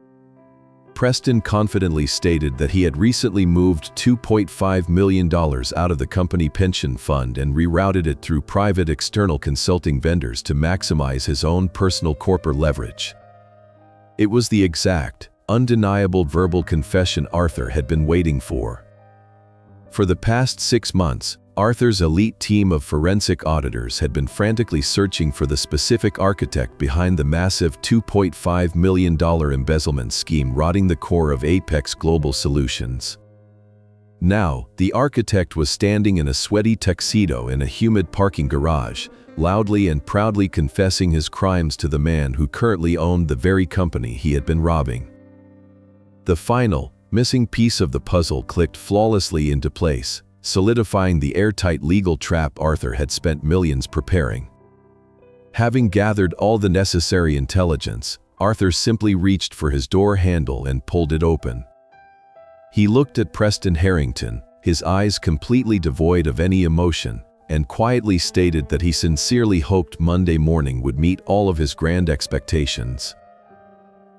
Preston confidently stated that he had recently moved $2.5 million out of the company pension fund and rerouted it through private external consulting vendors to maximize his own personal corporate leverage. It was the exact, undeniable verbal confession Arthur had been waiting for. For the past 6 months, Arthur's elite team of forensic auditors had been frantically searching for the specific architect behind the massive $2.5 million embezzlement scheme rotting the core of Apex Global Solutions. Now, the architect was standing in a sweaty tuxedo in a humid parking garage, loudly and proudly confessing his crimes to the man who currently owned the very company he had been robbing. The final, missing piece of the puzzle clicked flawlessly into place, solidifying the airtight legal trap Arthur had spent millions preparing. Having gathered all the necessary intelligence, Arthur simply reached for his door handle and pulled it open. He looked at Preston Harrington, his eyes completely devoid of any emotion, and quietly stated that he sincerely hoped Monday morning would meet all of his grand expectations.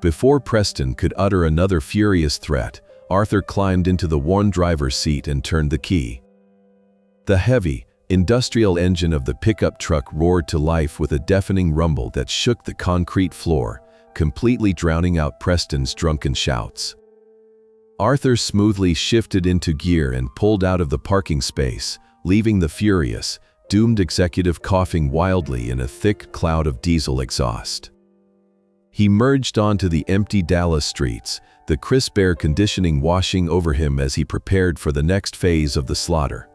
Before Preston could utter another furious threat, Arthur climbed into the worn driver's seat and turned the key. The heavy, industrial engine of the pickup truck roared to life with a deafening rumble that shook the concrete floor, completely drowning out Preston's drunken shouts. Arthur smoothly shifted into gear and pulled out of the parking space, leaving the furious, doomed executive coughing wildly in a thick cloud of diesel exhaust. He merged onto the empty Dallas streets, the crisp air conditioning washing over him as he prepared for the next phase of the slaughter.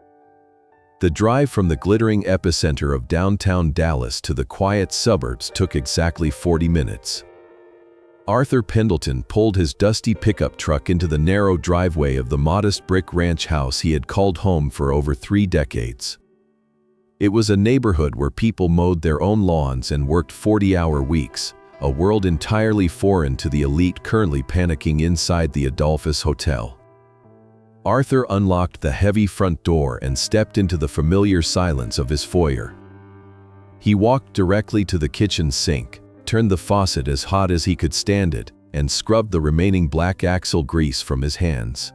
The drive from the glittering epicenter of downtown Dallas to the quiet suburbs took exactly 40 minutes. Arthur Pendleton pulled his dusty pickup truck into the narrow driveway of the modest brick ranch house he had called home for over 3 decades. It was a neighborhood where people mowed their own lawns and worked 40-hour weeks, a world entirely foreign to the elite currently panicking inside the Adolphus Hotel. Arthur unlocked the heavy front door and stepped into the familiar silence of his foyer. He walked directly to the kitchen sink, turned the faucet as hot as he could stand it, and scrubbed the remaining black axle grease from his hands.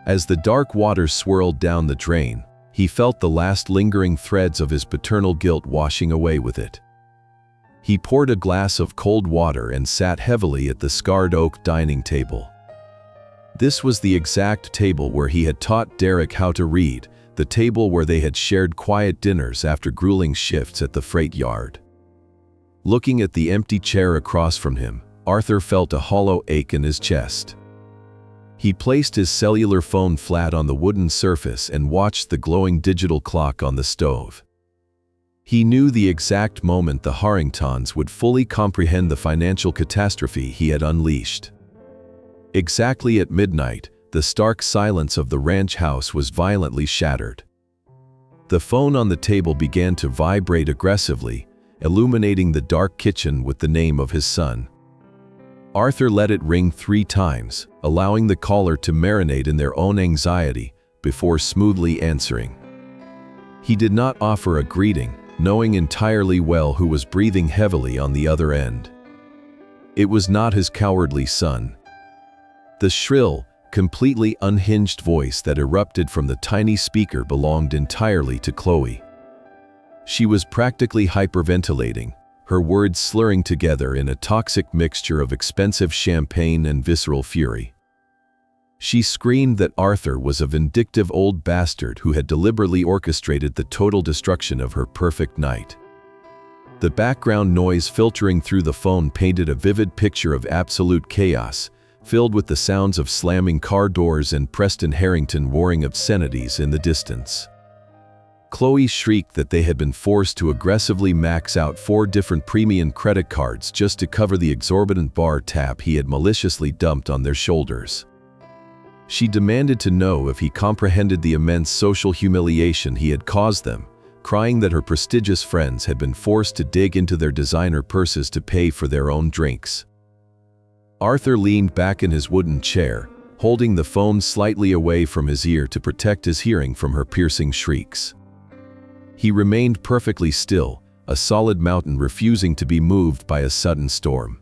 As the dark water swirled down the drain, he felt the last lingering threads of his paternal guilt washing away with it. He poured a glass of cold water and sat heavily at the scarred oak dining table. This was the exact table where he had taught Derek how to read, the table where they had shared quiet dinners after grueling shifts at the freight yard. Looking at the empty chair across from him, Arthur felt a hollow ache in his chest. He placed his cellular phone flat on the wooden surface and watched the glowing digital clock on the stove. He knew the exact moment the Harringtons would fully comprehend the financial catastrophe he had unleashed. Exactly at midnight, the stark silence of the ranch house was violently shattered. The phone on the table began to vibrate aggressively, illuminating the dark kitchen with the name of his son. Arthur let it ring 3 times, allowing the caller to marinate in their own anxiety before smoothly answering. He did not offer a greeting, knowing entirely well who was breathing heavily on the other end. It was not his cowardly son. The shrill, completely unhinged voice that erupted from the tiny speaker belonged entirely to Chloe. She was practically hyperventilating, her words slurring together in a toxic mixture of expensive champagne and visceral fury. She screamed that Arthur was a vindictive old bastard who had deliberately orchestrated the total destruction of her perfect night. The background noise filtering through the phone painted a vivid picture of absolute chaos, filled with the sounds of slamming car doors and Preston Harrington roaring obscenities in the distance. Chloe shrieked that they had been forced to aggressively max out 4 different premium credit cards just to cover the exorbitant bar tab he had maliciously dumped on their shoulders. She demanded to know if he comprehended the immense social humiliation he had caused them, crying that her prestigious friends had been forced to dig into their designer purses to pay for their own drinks. Arthur leaned back in his wooden chair, holding the phone slightly away from his ear to protect his hearing from her piercing shrieks. He remained perfectly still, a solid mountain refusing to be moved by a sudden storm.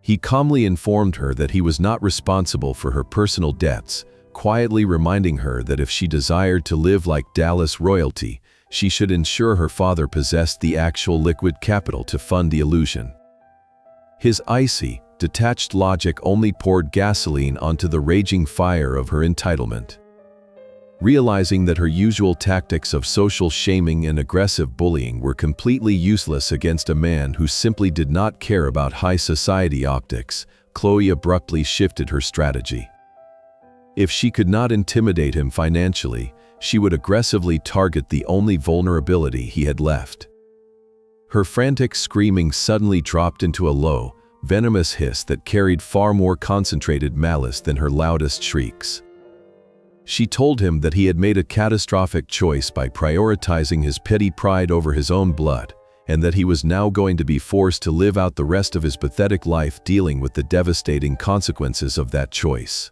He calmly informed her that he was not responsible for her personal debts, quietly reminding her that if she desired to live like Dallas royalty, she should ensure her father possessed the actual liquid capital to fund the illusion. His icy, detached logic only poured gasoline onto the raging fire of her entitlement. Realizing that her usual tactics of social shaming and aggressive bullying were completely useless against a man who simply did not care about high society optics, Chloe abruptly shifted her strategy. If she could not intimidate him financially, she would aggressively target the only vulnerability he had left. Her frantic screaming suddenly dropped into a low, venomous hiss that carried far more concentrated malice than her loudest shrieks. She told him that he had made a catastrophic choice by prioritizing his petty pride over his own blood, and that he was now going to be forced to live out the rest of his pathetic life dealing with the devastating consequences of that choice.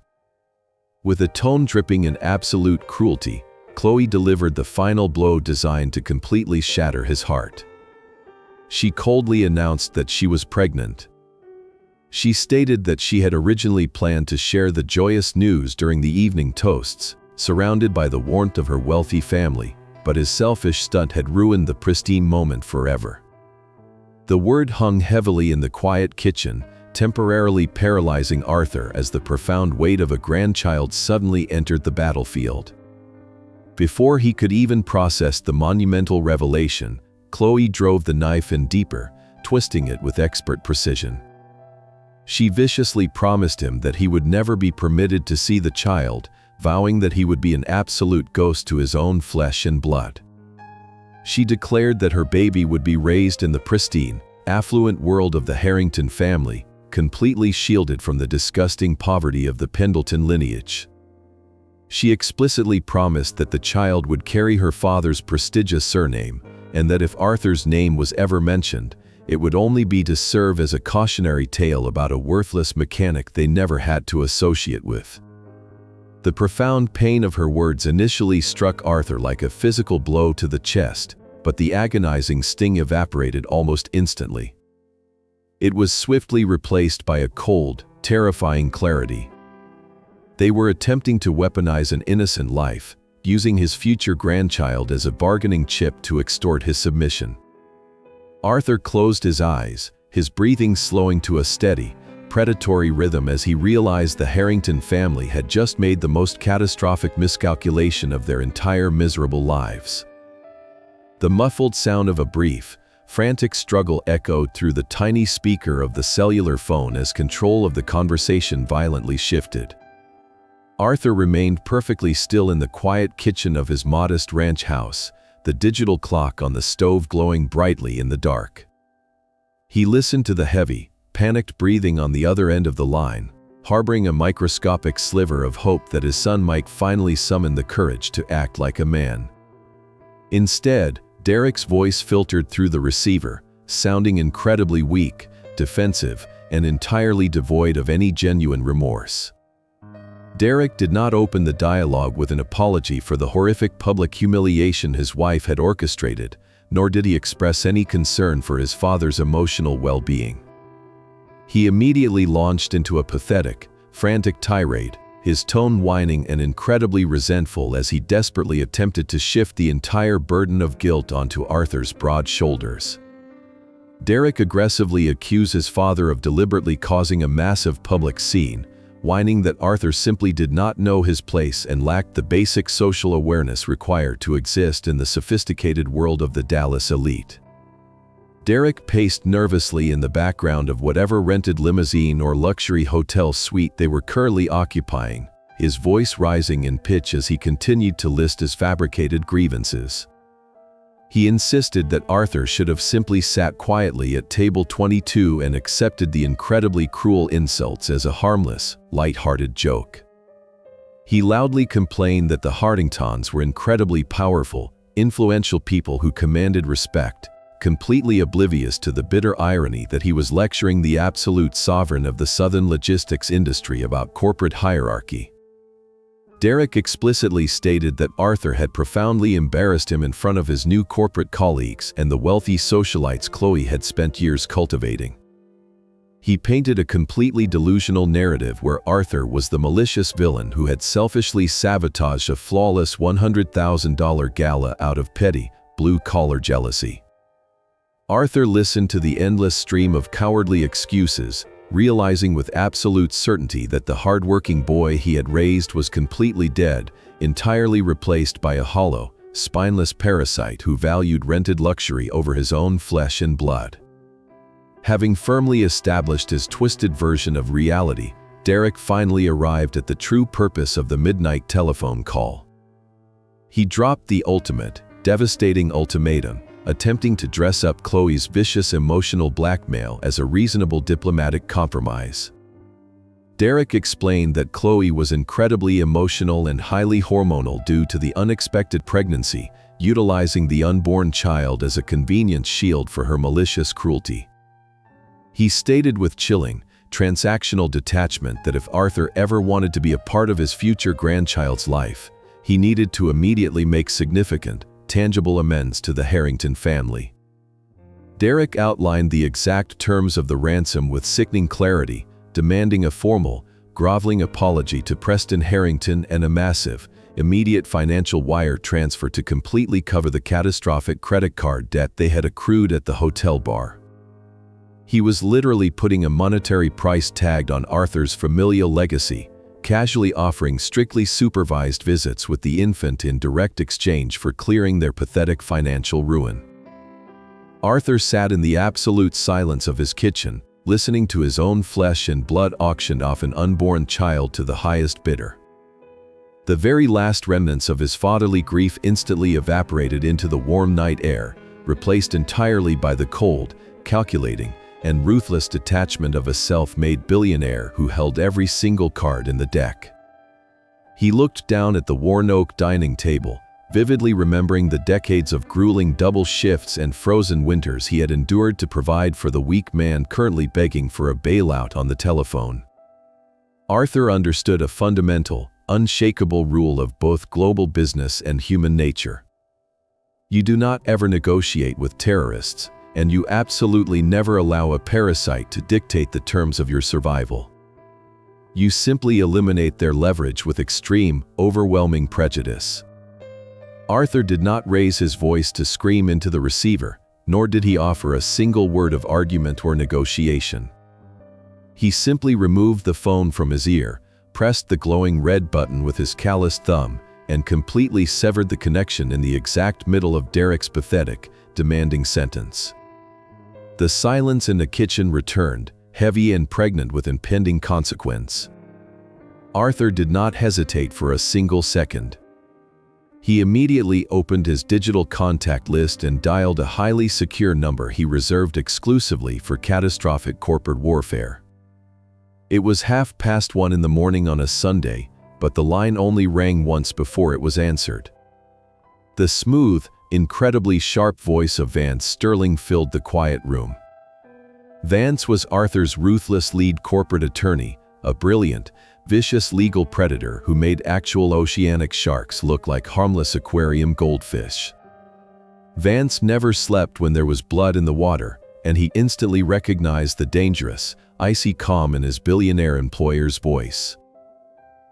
With a tone dripping in absolute cruelty, Chloe delivered the final blow designed to completely shatter his heart. She coldly announced that she was pregnant. She stated that she had originally planned to share the joyous news during the evening toasts, surrounded by the warmth of her wealthy family, but his selfish stunt had ruined the pristine moment forever. The word hung heavily in the quiet kitchen, temporarily paralyzing Arthur as the profound weight of a grandchild suddenly entered the battlefield. Before he could even process the monumental revelation, Chloe drove the knife in deeper, twisting it with expert precision. She viciously promised him that he would never be permitted to see the child, vowing that he would be an absolute ghost to his own flesh and blood. She declared that her baby would be raised in the pristine, affluent world of the Harrington family, completely shielded from the disgusting poverty of the Pendleton lineage. She explicitly promised that the child would carry her father's prestigious surname, and that if Arthur's name was ever mentioned, it would only be to serve as a cautionary tale about a worthless mechanic they never had to associate with. The profound pain of her words initially struck Arthur like a physical blow to the chest, but the agonizing sting evaporated almost instantly. It was swiftly replaced by a cold, terrifying clarity. They were attempting to weaponize an innocent life, using his future grandchild as a bargaining chip to extort his submission. Arthur closed his eyes, his breathing slowing to a steady, predatory rhythm as he realized the Harrington family had just made the most catastrophic miscalculation of their entire miserable lives. The muffled sound of a brief, frantic struggle echoed through the tiny speaker of the cellular phone as control of the conversation violently shifted. Arthur remained perfectly still in the quiet kitchen of his modest ranch house, the digital clock on the stove glowing brightly in the dark. He listened to the heavy, panicked breathing on the other end of the line, harboring a microscopic sliver of hope that his son might finally summon the courage to act like a man. Instead, Derek's voice filtered through the receiver, sounding incredibly weak, defensive, and entirely devoid of any genuine remorse. Derek did not open the dialogue with an apology for the horrific public humiliation his wife had orchestrated, nor did he express any concern for his father's emotional well-being. He immediately launched into a pathetic, frantic tirade, his tone whining and incredibly resentful as he desperately attempted to shift the entire burden of guilt onto Arthur's broad shoulders. Derek aggressively accused his father of deliberately causing a massive public scene, whining that Arthur simply did not know his place and lacked the basic social awareness required to exist in the sophisticated world of the Dallas elite. Derek paced nervously in the background of whatever rented limousine or luxury hotel suite they were currently occupying, his voice rising in pitch as he continued to list his fabricated grievances. He insisted that Arthur should have simply sat quietly at table 22 and accepted the incredibly cruel insults as a harmless, light-hearted joke. He loudly complained that the Hartingtons were incredibly powerful, influential people who commanded respect, completely oblivious to the bitter irony that he was lecturing the absolute sovereign of the Southern logistics industry about corporate hierarchy. Derek explicitly stated that Arthur had profoundly embarrassed him in front of his new corporate colleagues and the wealthy socialites Chloe had spent years cultivating. He painted a completely delusional narrative where Arthur was the malicious villain who had selfishly sabotaged a flawless $100,000 gala out of petty, blue-collar jealousy. Arthur listened to the endless stream of cowardly excuses, realizing with absolute certainty that the hard-working boy he had raised was completely dead, entirely replaced by a hollow, spineless parasite who valued rented luxury over his own flesh and blood. Having firmly established his twisted version of reality, Derek finally arrived at the true purpose of the midnight telephone call. He dropped the ultimate, devastating ultimatum, attempting to dress up Chloe's vicious emotional blackmail as a reasonable diplomatic compromise. Derek explained that Chloe was incredibly emotional and highly hormonal due to the unexpected pregnancy, utilizing the unborn child as a convenient shield for her malicious cruelty. He stated with chilling, transactional detachment that if Arthur ever wanted to be a part of his future grandchild's life, he needed to immediately make significant, tangible amends to the Harrington family. Derek outlined the exact terms of the ransom with sickening clarity, demanding a formal, groveling apology to Preston Harrington and a massive, immediate financial wire transfer to completely cover the catastrophic credit card debt they had accrued at the hotel bar. He was literally putting a monetary price tag on Arthur's familial legacy, casually offering strictly supervised visits with the infant in direct exchange for clearing their pathetic financial ruin. Arthur sat in the absolute silence of his kitchen, listening to his own flesh and blood auctioned off an unborn child to the highest bidder. The very last remnants of his fatherly grief instantly evaporated into the warm night air, replaced entirely by the cold, calculating, and ruthless detachment of a self-made billionaire who held every single card in the deck. He looked down at the worn oak dining table, vividly remembering the decades of grueling double shifts and frozen winters he had endured to provide for the weak man currently begging for a bailout on the telephone. Arthur understood a fundamental, unshakable rule of both global business and human nature. You do not ever negotiate with terrorists, and you absolutely never allow a parasite to dictate the terms of your survival. You simply eliminate their leverage with extreme, overwhelming prejudice. Arthur did not raise his voice to scream into the receiver, nor did he offer a single word of argument or negotiation. He simply removed the phone from his ear, pressed the glowing red button with his calloused thumb, and completely severed the connection in the exact middle of Derek's pathetic, demanding sentence. The silence in the kitchen returned, heavy and pregnant with impending consequence. Arthur did not hesitate for a single second. He immediately opened his digital contact list and dialed a highly secure number he reserved exclusively for catastrophic corporate warfare. It was 1:30 in the morning on a Sunday, but the line only rang once before it was answered. The smooth, incredibly sharp voice of Vance Sterling filled the quiet room. Vance was Arthur's ruthless lead corporate attorney, a brilliant, vicious legal predator who made actual oceanic sharks look like harmless aquarium goldfish. Vance never slept when there was blood in the water, and he instantly recognized the dangerous, icy calm in his billionaire employer's voice.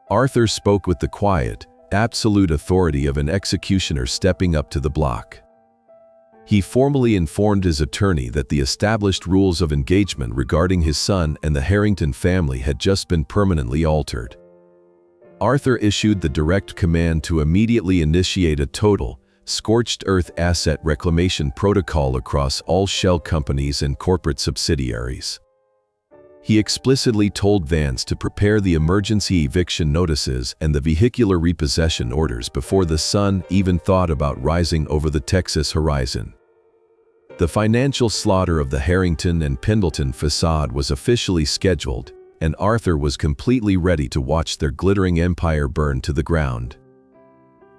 Arthur spoke with the quiet, absolute authority of an executioner stepping up to the block. He formally informed his attorney that the established rules of engagement regarding his son and the Harrington family had just been permanently altered. Arthur issued the direct command to immediately initiate a total, scorched earth asset reclamation protocol across all shell companies and corporate subsidiaries. He explicitly told Vance to prepare the emergency eviction notices and the vehicular repossession orders before the sun even thought about rising over the Texas horizon. The financial slaughter of the Harrington and Pendleton facade was officially scheduled, and Arthur was completely ready to watch their glittering empire burn to the ground.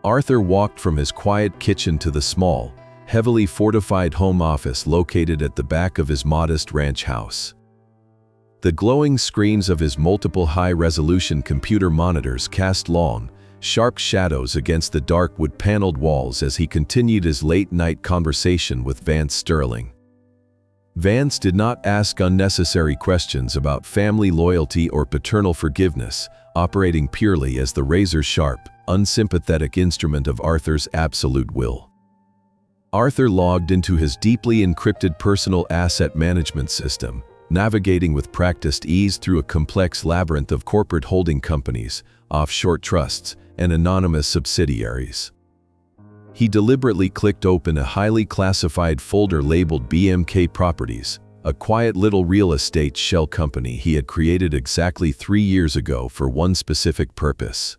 Arthur walked from his quiet kitchen to the small, heavily fortified home office located at the back of his modest ranch house. The glowing screens of his multiple high-resolution computer monitors cast long, sharp shadows against the dark wood-paneled walls as he continued his late-night conversation with Vance Sterling. Vance did not ask unnecessary questions about family loyalty or paternal forgiveness, operating purely as the razor-sharp, unsympathetic instrument of Arthur's absolute will. Arthur logged into his deeply encrypted personal asset management system, navigating with practiced ease through a complex labyrinth of corporate holding companies, offshore trusts, and anonymous subsidiaries. He deliberately clicked open a highly classified folder labeled BMK Properties, a quiet little real estate shell company he had created exactly 3 years ago for one specific purpose.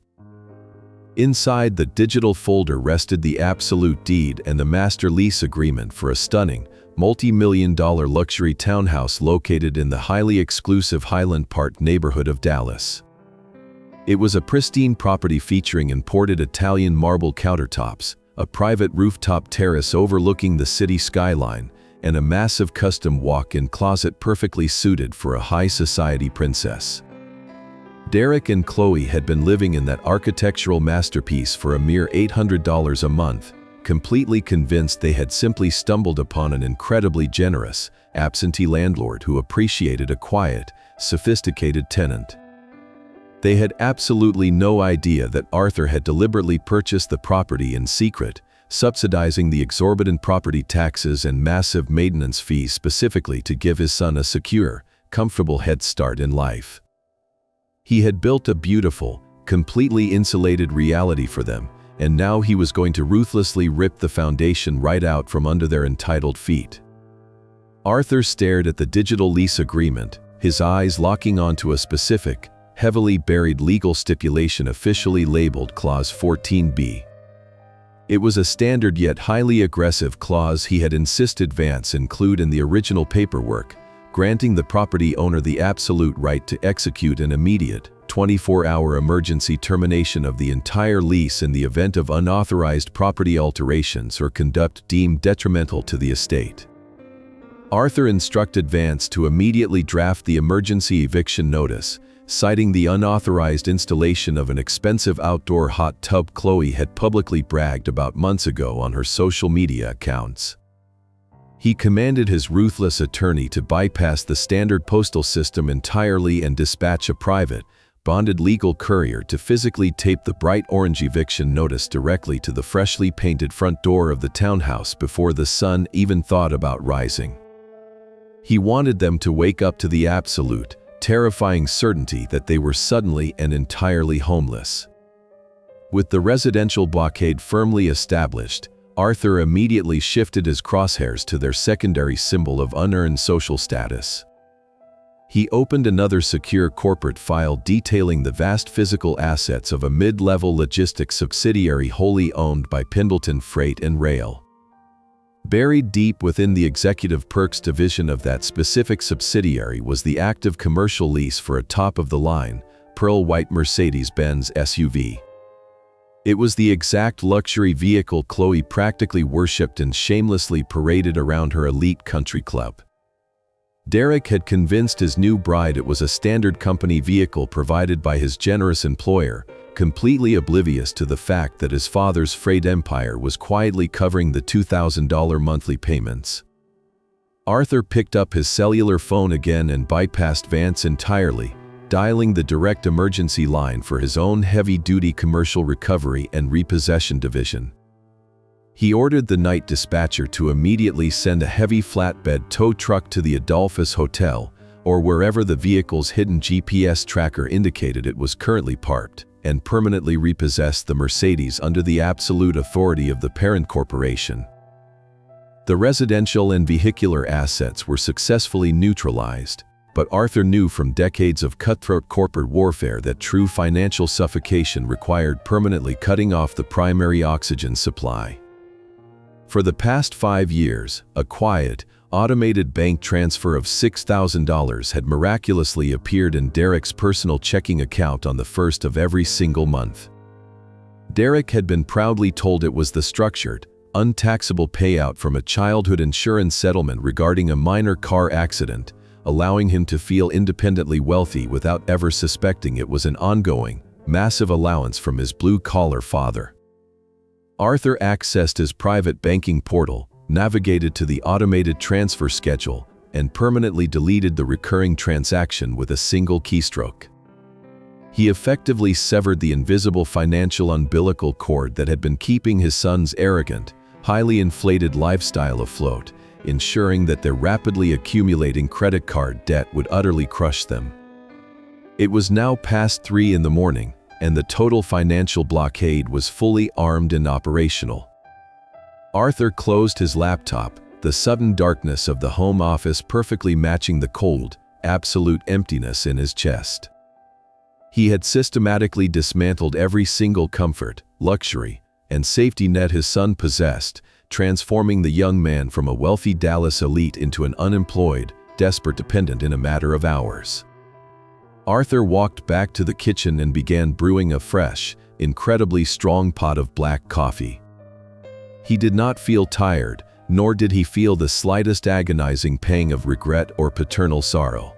Inside the digital folder rested the absolute deed and the master lease agreement for a stunning, multi-million-dollar luxury townhouse located in the highly exclusive Highland Park neighborhood of Dallas. It was a pristine property featuring imported Italian marble countertops, a private rooftop terrace overlooking the city skyline, and a massive custom walk-in closet perfectly suited for a high-society princess. Derek and Chloe had been living in that architectural masterpiece for a mere $800 a month, completely convinced they had simply stumbled upon an incredibly generous, absentee landlord who appreciated a quiet, sophisticated tenant. They had absolutely no idea that Arthur had deliberately purchased the property in secret, subsidizing the exorbitant property taxes and massive maintenance fees specifically to give his son a secure, comfortable head start in life. He had built a beautiful, completely insulated reality for them, and now he was going to ruthlessly rip the foundation right out from under their entitled feet. Arthur stared at the digital lease agreement, his eyes locking onto a specific, heavily buried legal stipulation officially labeled Clause 14B. It was a standard yet highly aggressive clause he had insisted Vance include in the original paperwork, granting the property owner the absolute right to execute an immediate, 24-hour emergency termination of the entire lease in the event of unauthorized property alterations or conduct deemed detrimental to the estate. Arthur instructed Vance to immediately draft the emergency eviction notice, citing the unauthorized installation of an expensive outdoor hot tub Chloe had publicly bragged about months ago on her social media accounts. He commanded his ruthless attorney to bypass the standard postal system entirely and dispatch a private, bonded legal courier to physically tape the bright orange eviction notice directly to the freshly painted front door of the townhouse before the sun even thought about rising. He wanted them to wake up to the absolute, terrifying certainty that they were suddenly and entirely homeless. With the residential blockade firmly established, Arthur immediately shifted his crosshairs to their secondary symbol of unearned social status. He opened another secure corporate file detailing the vast physical assets of a mid-level logistics subsidiary wholly owned by Pendleton Freight and Rail. Buried deep within the executive perks division of that specific subsidiary was the active commercial lease for a top-of-the-line, pearl-white Mercedes-Benz SUV. It was the exact luxury vehicle Chloe practically worshipped and shamelessly paraded around her elite country club. Derek had convinced his new bride it was a standard company vehicle provided by his generous employer, completely oblivious to the fact that his father's freight empire was quietly covering the $2,000 monthly payments. Arthur picked up his cellular phone again and bypassed Vance entirely, dialing the direct emergency line for his own heavy-duty commercial recovery and repossession division. He ordered the night dispatcher to immediately send a heavy flatbed tow truck to the Adolphus Hotel, or wherever the vehicle's hidden GPS tracker indicated it was currently parked, and permanently repossess the Mercedes under the absolute authority of the parent corporation. The residential and vehicular assets were successfully neutralized, but Arthur knew from decades of cutthroat corporate warfare that true financial suffocation required permanently cutting off the primary oxygen supply. For the past 5 years, a quiet, automated bank transfer of $6,000 had miraculously appeared in Derek's personal checking account on the first of every single month. Derek had been proudly told it was the structured, untaxable payout from a childhood insurance settlement regarding a minor car accident, allowing him to feel independently wealthy without ever suspecting it was an ongoing, massive allowance from his blue-collar father. Arthur accessed his private banking portal, navigated to the automated transfer schedule, and permanently deleted the recurring transaction with a single keystroke. He effectively severed the invisible financial umbilical cord that had been keeping his son's arrogant, highly inflated lifestyle afloat, ensuring that their rapidly accumulating credit card debt would utterly crush them. It was now past 3 in the morning, and the total financial blockade was fully armed and operational. Arthur closed his laptop, the sudden darkness of the home office perfectly matching the cold, absolute emptiness in his chest. He had systematically dismantled every single comfort, luxury, and safety net his son possessed, transforming the young man from a wealthy Dallas elite into an unemployed, desperate dependent in a matter of hours. Arthur walked back to the kitchen and began brewing a fresh, incredibly strong pot of black coffee. He did not feel tired, nor did he feel the slightest agonizing pang of regret or paternal sorrow.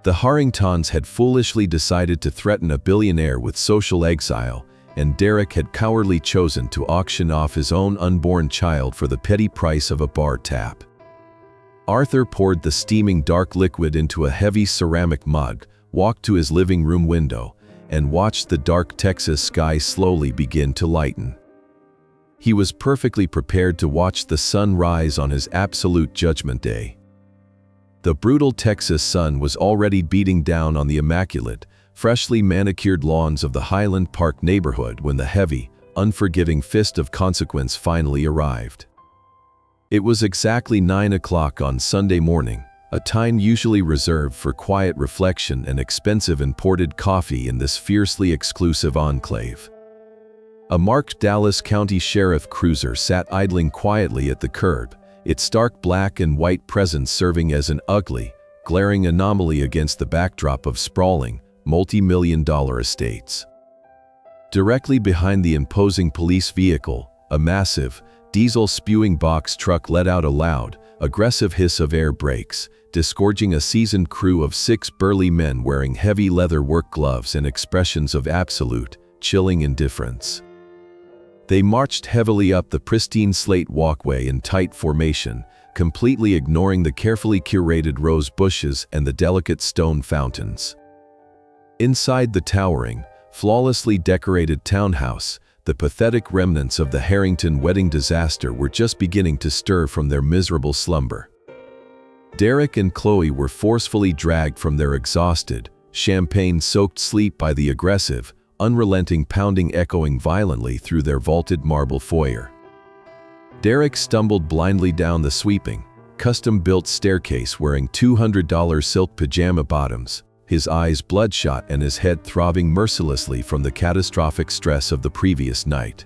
The Harringtons had foolishly decided to threaten a billionaire with social exile, and Derek had cowardly chosen to auction off his own unborn child for the petty price of a bar tap. Arthur poured the steaming dark liquid into a heavy ceramic mug, walked to his living room window, and watched the dark Texas sky slowly begin to lighten. He was perfectly prepared to watch the sun rise on his absolute judgment day. The brutal Texas sun was already beating down on the immaculate, freshly manicured lawns of the Highland Park neighborhood when the heavy, unforgiving fist of consequence finally arrived. It was exactly 9 o'clock on Sunday morning, a time usually reserved for quiet reflection and expensive imported coffee in this fiercely exclusive enclave. A marked Dallas County Sheriff cruiser sat idling quietly at the curb, its stark black and white presence serving as an ugly, glaring anomaly against the backdrop of sprawling, multi-million-dollar estates. Directly behind the imposing police vehicle, a massive, diesel-spewing box truck let out a loud, aggressive hiss of air brakes, disgorging a seasoned crew of 6 burly men wearing heavy leather work gloves and expressions of absolute, chilling indifference. They marched heavily up the pristine slate walkway in tight formation, completely ignoring the carefully curated rose bushes and the delicate stone fountains. Inside the towering, flawlessly decorated townhouse, the pathetic remnants of the Harrington wedding disaster were just beginning to stir from their miserable slumber. Derek and Chloe were forcefully dragged from their exhausted, champagne-soaked sleep by the aggressive, unrelenting pounding echoing violently through their vaulted marble foyer. Derek stumbled blindly down the sweeping, custom-built staircase wearing $200 silk pajama bottoms, his eyes bloodshot and his head throbbing mercilessly from the catastrophic stress of the previous night.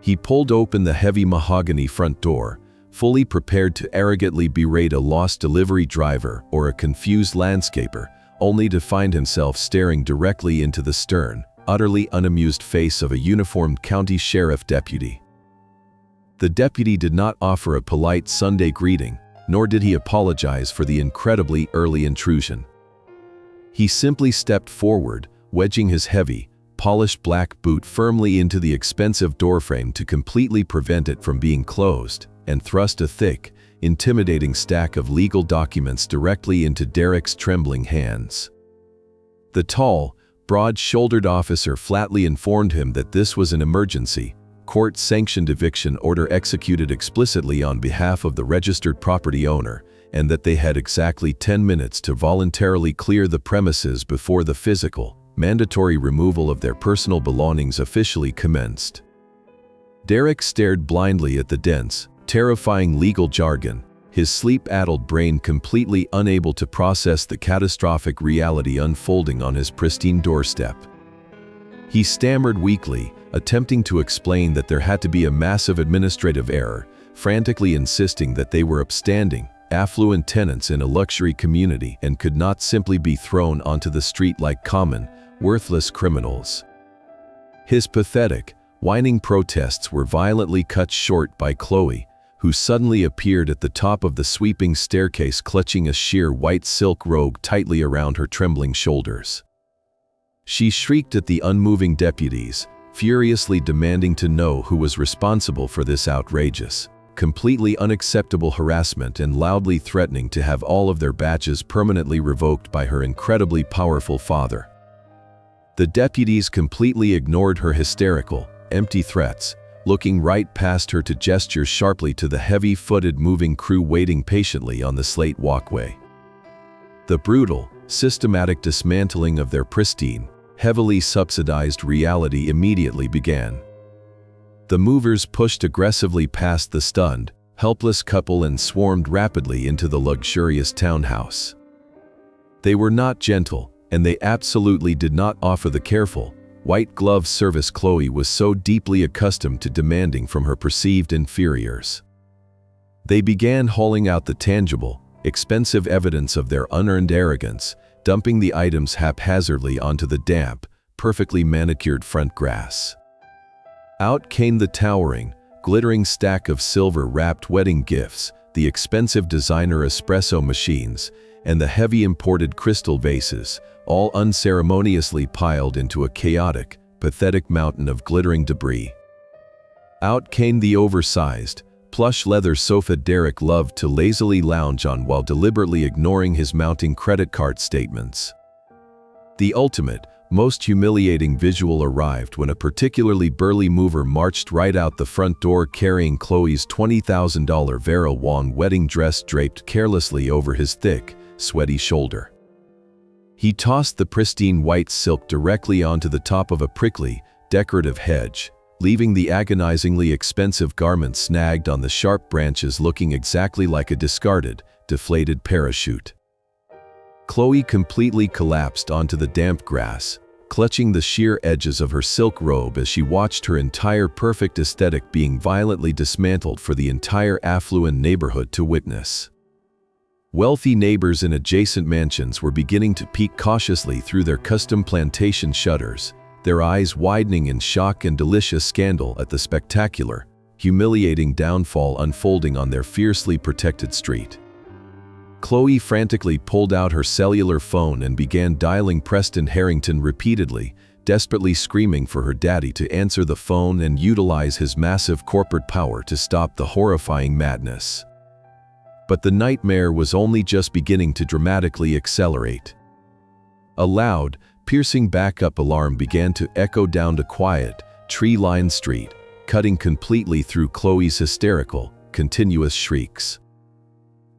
He pulled open the heavy mahogany front door, fully prepared to arrogantly berate a lost delivery driver or a confused landscaper, only to find himself staring directly into the stern, utterly unamused face of a uniformed county sheriff deputy. The deputy did not offer a polite Sunday greeting, nor did he apologize for the incredibly early intrusion. He simply stepped forward, wedging his heavy, polished black boot firmly into the expensive doorframe to completely prevent it from being closed, and thrust a thick, intimidating stack of legal documents directly into Derek's trembling hands. The tall, broad-shouldered officer flatly informed him that this was an emergency, court-sanctioned eviction order executed explicitly on behalf of the registered property owner, and that they had exactly 10 minutes to voluntarily clear the premises before the physical, mandatory removal of their personal belongings officially commenced. Derek stared blindly at the dense, terrifying legal jargon, his sleep-addled brain completely unable to process the catastrophic reality unfolding on his pristine doorstep. He stammered weakly, attempting to explain that there had to be a massive administrative error, frantically insisting that they were upstanding, affluent tenants in a luxury community and could not simply be thrown onto the street like common, worthless criminals. His pathetic, whining protests were violently cut short by Chloe, who suddenly appeared at the top of the sweeping staircase clutching a sheer white silk robe tightly around her trembling shoulders. She shrieked at the unmoving deputies, furiously demanding to know who was responsible for this outrageous, completely unacceptable harassment and loudly threatening to have all of their badges permanently revoked by her incredibly powerful father. The deputies completely ignored her hysterical, empty threats, looking right past her to gesture sharply to the heavy-footed moving crew waiting patiently on the slate walkway. The brutal, systematic dismantling of their pristine, heavily subsidized reality immediately began. The movers pushed aggressively past the stunned, helpless couple and swarmed rapidly into the luxurious townhouse. They were not gentle, and they absolutely did not offer the careful, white glove service Chloe was so deeply accustomed to demanding from her perceived inferiors. They began hauling out the tangible, expensive evidence of their unearned arrogance, dumping the items haphazardly onto the damp, perfectly manicured front grass. Out came the towering, glittering stack of silver-wrapped wedding gifts, the expensive designer espresso machines, and the heavy imported crystal vases, all unceremoniously piled into a chaotic, pathetic mountain of glittering debris. Out came the oversized, plush leather sofa Derek loved to lazily lounge on while deliberately ignoring his mounting credit card statements. The ultimate, most humiliating visual arrived when a particularly burly mover marched right out the front door carrying Chloe's $20,000 Vera Wang wedding dress draped carelessly over his thick, sweaty shoulder. He tossed the pristine white silk directly onto the top of a prickly, decorative hedge, leaving the agonizingly expensive garment snagged on the sharp branches looking exactly like a discarded, deflated parachute. Chloe completely collapsed onto the damp grass, clutching the sheer edges of her silk robe as she watched her entire perfect aesthetic being violently dismantled for the entire affluent neighborhood to witness. Wealthy neighbors in adjacent mansions were beginning to peek cautiously through their custom plantation shutters, their eyes widening in shock and delicious scandal at the spectacular, humiliating downfall unfolding on their fiercely protected street. Chloe frantically pulled out her cellular phone and began dialing Preston Harrington repeatedly, desperately screaming for her daddy to answer the phone and utilize his massive corporate power to stop the horrifying madness. But the nightmare was only just beginning to dramatically accelerate. A loud, piercing backup alarm began to echo down the quiet, tree-lined street, cutting completely through Chloe's hysterical, continuous shrieks.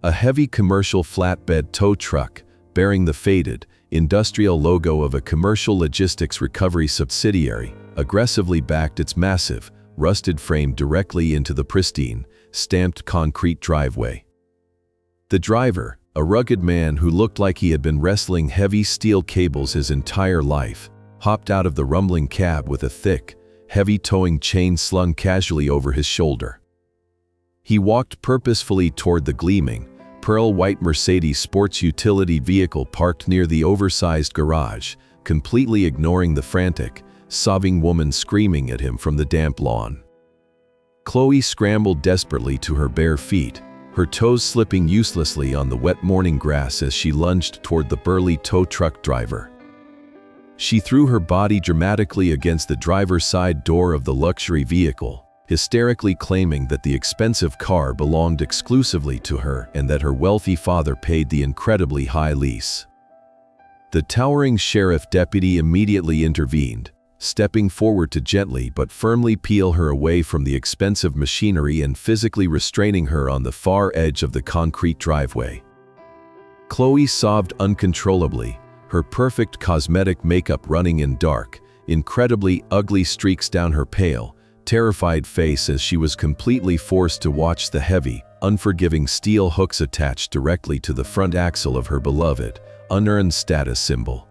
A heavy commercial flatbed tow truck, bearing the faded, industrial logo of a commercial logistics recovery subsidiary, aggressively backed its massive, rusted frame directly into the pristine, stamped concrete driveway. The driver, a rugged man who looked like he had been wrestling heavy steel cables his entire life, hopped out of the rumbling cab with a thick, heavy towing chain slung casually over his shoulder. He walked purposefully toward the gleaming, pearl-white Mercedes sports utility vehicle parked near the oversized garage, completely ignoring the frantic, sobbing woman screaming at him from the damp lawn. Chloe scrambled desperately to her bare feet, her toes slipping uselessly on the wet morning grass as she lunged toward the burly tow truck driver. She threw her body dramatically against the driver's side door of the luxury vehicle, hysterically claiming that the expensive car belonged exclusively to her and that her wealthy father paid the incredibly high lease. The towering sheriff deputy immediately intervened, stepping forward to gently but firmly peel her away from the expensive machinery and physically restraining her on the far edge of the concrete driveway. Chloe sobbed uncontrollably, her perfect cosmetic makeup running in dark, incredibly ugly streaks down her pale, terrified face as she was completely forced to watch the heavy, unforgiving steel hooks attached directly to the front axle of her beloved, unearned status symbol.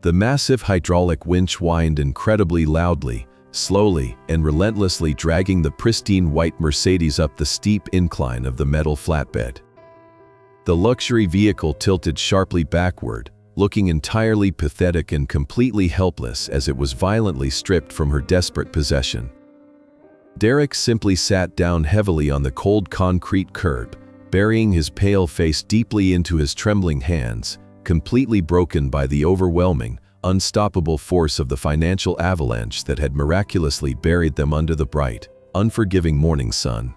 The massive hydraulic winch whined incredibly loudly, slowly and relentlessly dragging the pristine white Mercedes up the steep incline of the metal flatbed. The luxury vehicle tilted sharply backward, looking entirely pathetic and completely helpless as it was violently stripped from her desperate possession. Derek simply sat down heavily on the cold concrete curb, burying his pale face deeply into his trembling hands, completely broken by the overwhelming, unstoppable force of the financial avalanche that had miraculously buried them under the bright, unforgiving morning sun.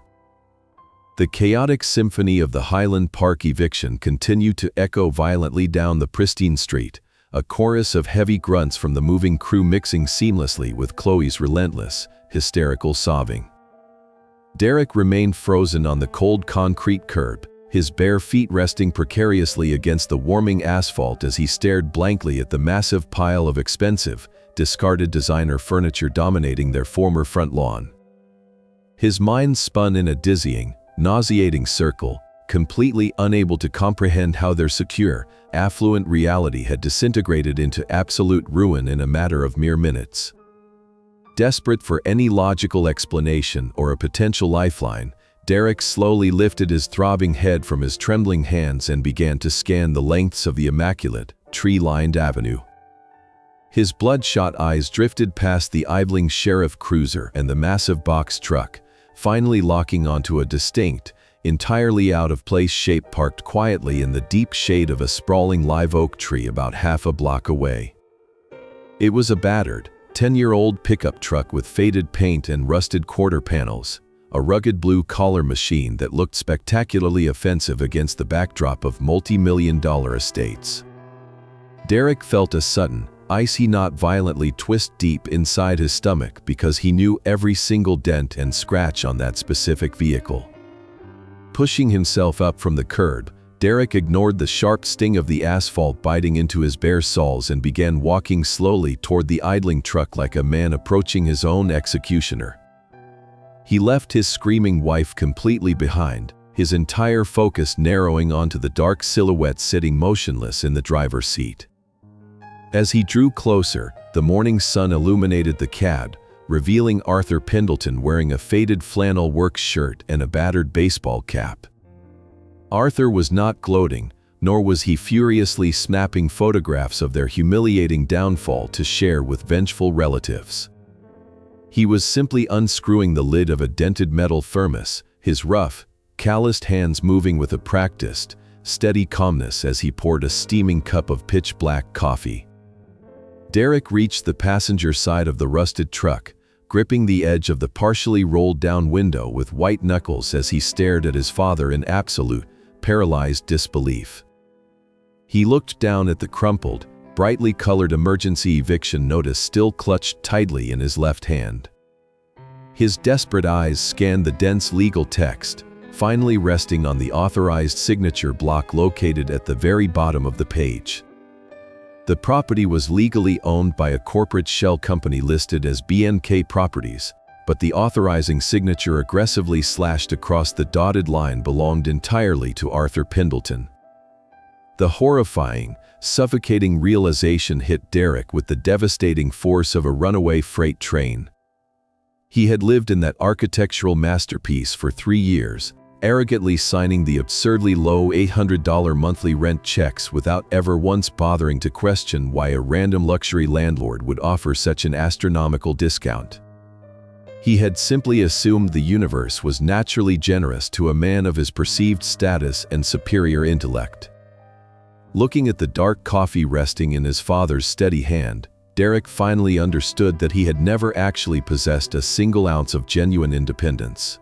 The chaotic symphony of the Highland Park eviction continued to echo violently down the pristine street, a chorus of heavy grunts from the moving crew mixing seamlessly with Chloe's relentless, hysterical sobbing. Derek remained frozen on the cold concrete curb, his bare feet resting precariously against the warming asphalt as he stared blankly at the massive pile of expensive, discarded designer furniture dominating their former front lawn. His mind spun in a dizzying, nauseating circle, completely unable to comprehend how their secure, affluent reality had disintegrated into absolute ruin in a matter of mere minutes. Desperate for any logical explanation or a potential lifeline, Derek slowly lifted his throbbing head from his trembling hands and began to scan the lengths of the immaculate, tree-lined avenue. His bloodshot eyes drifted past the idling sheriff cruiser and the massive box truck, finally locking onto a distinct, entirely out-of-place shape parked quietly in the deep shade of a sprawling live oak tree about half a block away. It was a battered, 10-year-old pickup truck with faded paint and rusted quarter panels, a rugged blue-collar machine that looked spectacularly offensive against the backdrop of multi-million-dollar estates. Derek felt a sudden, icy knot violently twist deep inside his stomach because he knew every single dent and scratch on that specific vehicle. Pushing himself up from the curb, Derek ignored the sharp sting of the asphalt biting into his bare soles and began walking slowly toward the idling truck like a man approaching his own executioner. He left his screaming wife completely behind, his entire focus narrowing onto the dark silhouette sitting motionless in the driver's seat. As he drew closer, the morning sun illuminated the cab, revealing Arthur Pendleton wearing a faded flannel work shirt and a battered baseball cap. Arthur was not gloating, nor was he furiously snapping photographs of their humiliating downfall to share with vengeful relatives. He was simply unscrewing the lid of a dented metal thermos, his rough, calloused hands moving with a practiced, steady calmness as he poured a steaming cup of pitch-black coffee. Derek reached the passenger side of the rusted truck, gripping the edge of the partially rolled-down window with white knuckles as he stared at his father in absolute, paralyzed disbelief. He looked down at the crumpled, brightly colored emergency eviction notice still clutched tightly in his left hand. His desperate eyes scanned the dense legal text, finally resting on the authorized signature block located at the very bottom of the page. The property was legally owned by a corporate shell company listed as BNK Properties, but the authorizing signature aggressively slashed across the dotted line belonged entirely to Arthur Pendleton. The horrifying, suffocating realization hit Derek with the devastating force of a runaway freight train. He had lived in that architectural masterpiece for 3 years, arrogantly signing the absurdly low $800 monthly rent checks without ever once bothering to question why a random luxury landlord would offer such an astronomical discount. He had simply assumed the universe was naturally generous to a man of his perceived status and superior intellect. Looking at the dark coffee resting in his father's steady hand, Derek finally understood that he had never actually possessed a single ounce of genuine independence.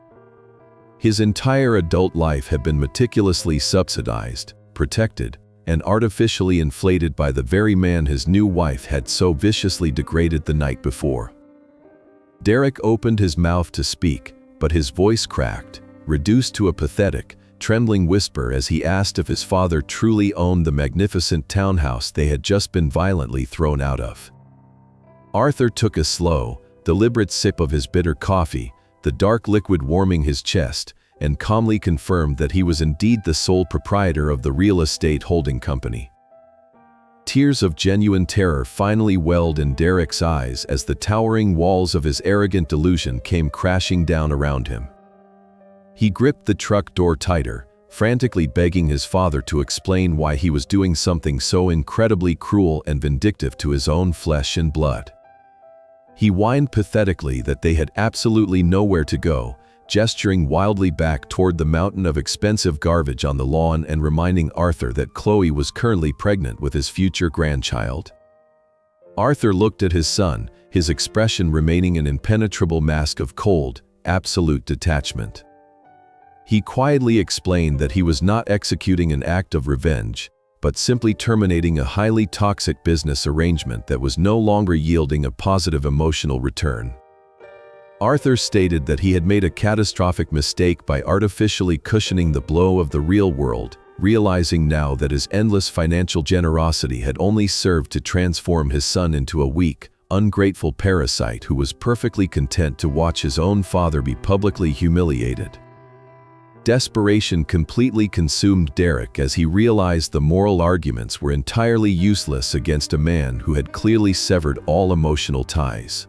His entire adult life had been meticulously subsidized, protected, and artificially inflated by the very man his new wife had so viciously degraded the night before. Derek opened his mouth to speak, but his voice cracked, reduced to a pathetic, trembling whisper as he asked if his father truly owned the magnificent townhouse they had just been violently thrown out of. Arthur took a slow, deliberate sip of his bitter coffee, the dark liquid warming his chest, and calmly confirmed that he was indeed the sole proprietor of the real estate holding company. Tears of genuine terror finally welled in Derek's eyes as the towering walls of his arrogant delusion came crashing down around him. He gripped the truck door tighter, frantically begging his father to explain why he was doing something so incredibly cruel and vindictive to his own flesh and blood. He whined pathetically that they had absolutely nowhere to go, gesturing wildly back toward the mountain of expensive garbage on the lawn and reminding Arthur that Chloe was currently pregnant with his future grandchild. Arthur looked at his son, his expression remaining an impenetrable mask of cold, absolute detachment. He quietly explained that he was not executing an act of revenge, but simply terminating a highly toxic business arrangement that was no longer yielding a positive emotional return. Arthur stated that he had made a catastrophic mistake by artificially cushioning the blow of the real world, realizing now that his endless financial generosity had only served to transform his son into a weak, ungrateful parasite who was perfectly content to watch his own father be publicly humiliated. Desperation completely consumed Derek as he realized the moral arguments were entirely useless against a man who had clearly severed all emotional ties.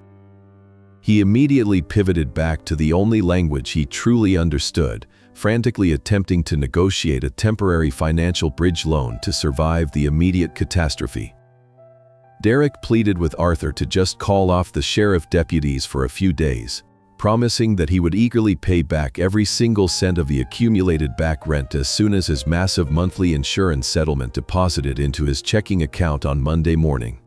He immediately pivoted back to the only language he truly understood, frantically attempting to negotiate a temporary financial bridge loan to survive the immediate catastrophe. Derek pleaded with Arthur to just call off the sheriff deputies for a few days, promising that he would eagerly pay back every single cent of the accumulated back rent as soon as his massive monthly insurance settlement deposited into his checking account on Monday morning.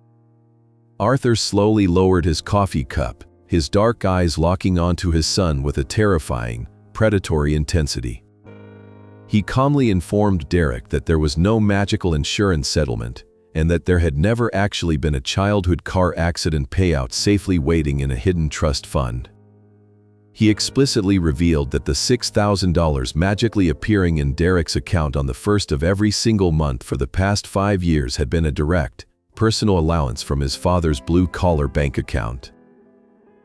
Arthur slowly lowered his coffee cup, his dark eyes locking onto his son with a terrifying, predatory intensity. He calmly informed Derek that there was no magical insurance settlement, and that there had never actually been a childhood car accident payout safely waiting in a hidden trust fund. He explicitly revealed that the $6,000 magically appearing in Derek's account on the first of every single month for the past 5 years had been a direct, personal allowance from his father's blue-collar bank account.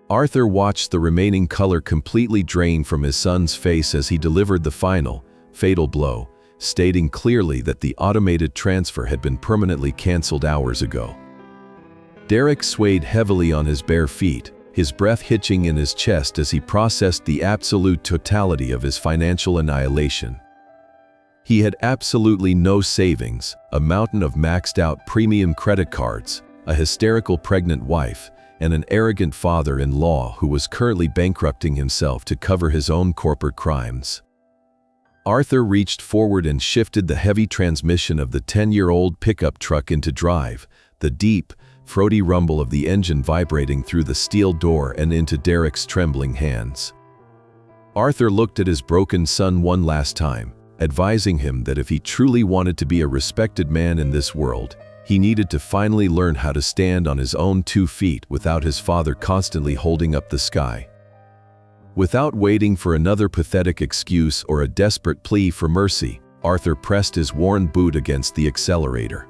Arthur watched the remaining color completely drain from his son's face as he delivered the final, fatal blow, stating clearly that the automated transfer had been permanently canceled hours ago. Derek swayed heavily on his bare feet, his breath hitching in his chest as he processed the absolute totality of his financial annihilation. He had absolutely no savings, a mountain of maxed-out premium credit cards, a hysterical pregnant wife, and an arrogant father-in-law who was currently bankrupting himself to cover his own corporate crimes. Arthur reached forward and shifted the heavy transmission of the 10-year-old pickup truck into drive, the deep, throaty rumble of the engine vibrating through the steel door and into Derek's trembling hands. Arthur looked at his broken son one last time, advising him that if he truly wanted to be a respected man in this world, he needed to finally learn how to stand on his own 2 feet without his father constantly holding up the sky. Without waiting for another pathetic excuse or a desperate plea for mercy, Arthur pressed his worn boot against the accelerator.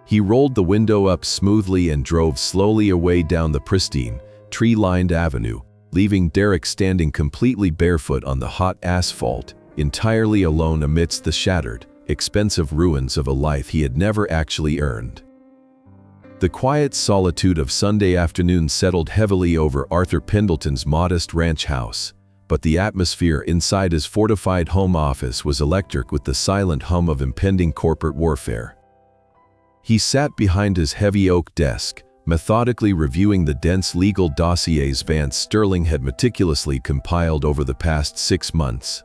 He rolled the window up smoothly and drove slowly away down the pristine, tree-lined avenue, leaving Derek standing completely barefoot on the hot asphalt, entirely alone amidst the shattered, expensive ruins of a life he had never actually earned. The quiet solitude of Sunday afternoon settled heavily over Arthur Pendleton's modest ranch house, but the atmosphere inside his fortified home office was electric with the silent hum of impending corporate warfare. He sat behind his heavy oak desk, methodically reviewing the dense legal dossiers Vance Sterling had meticulously compiled over the past 6 months.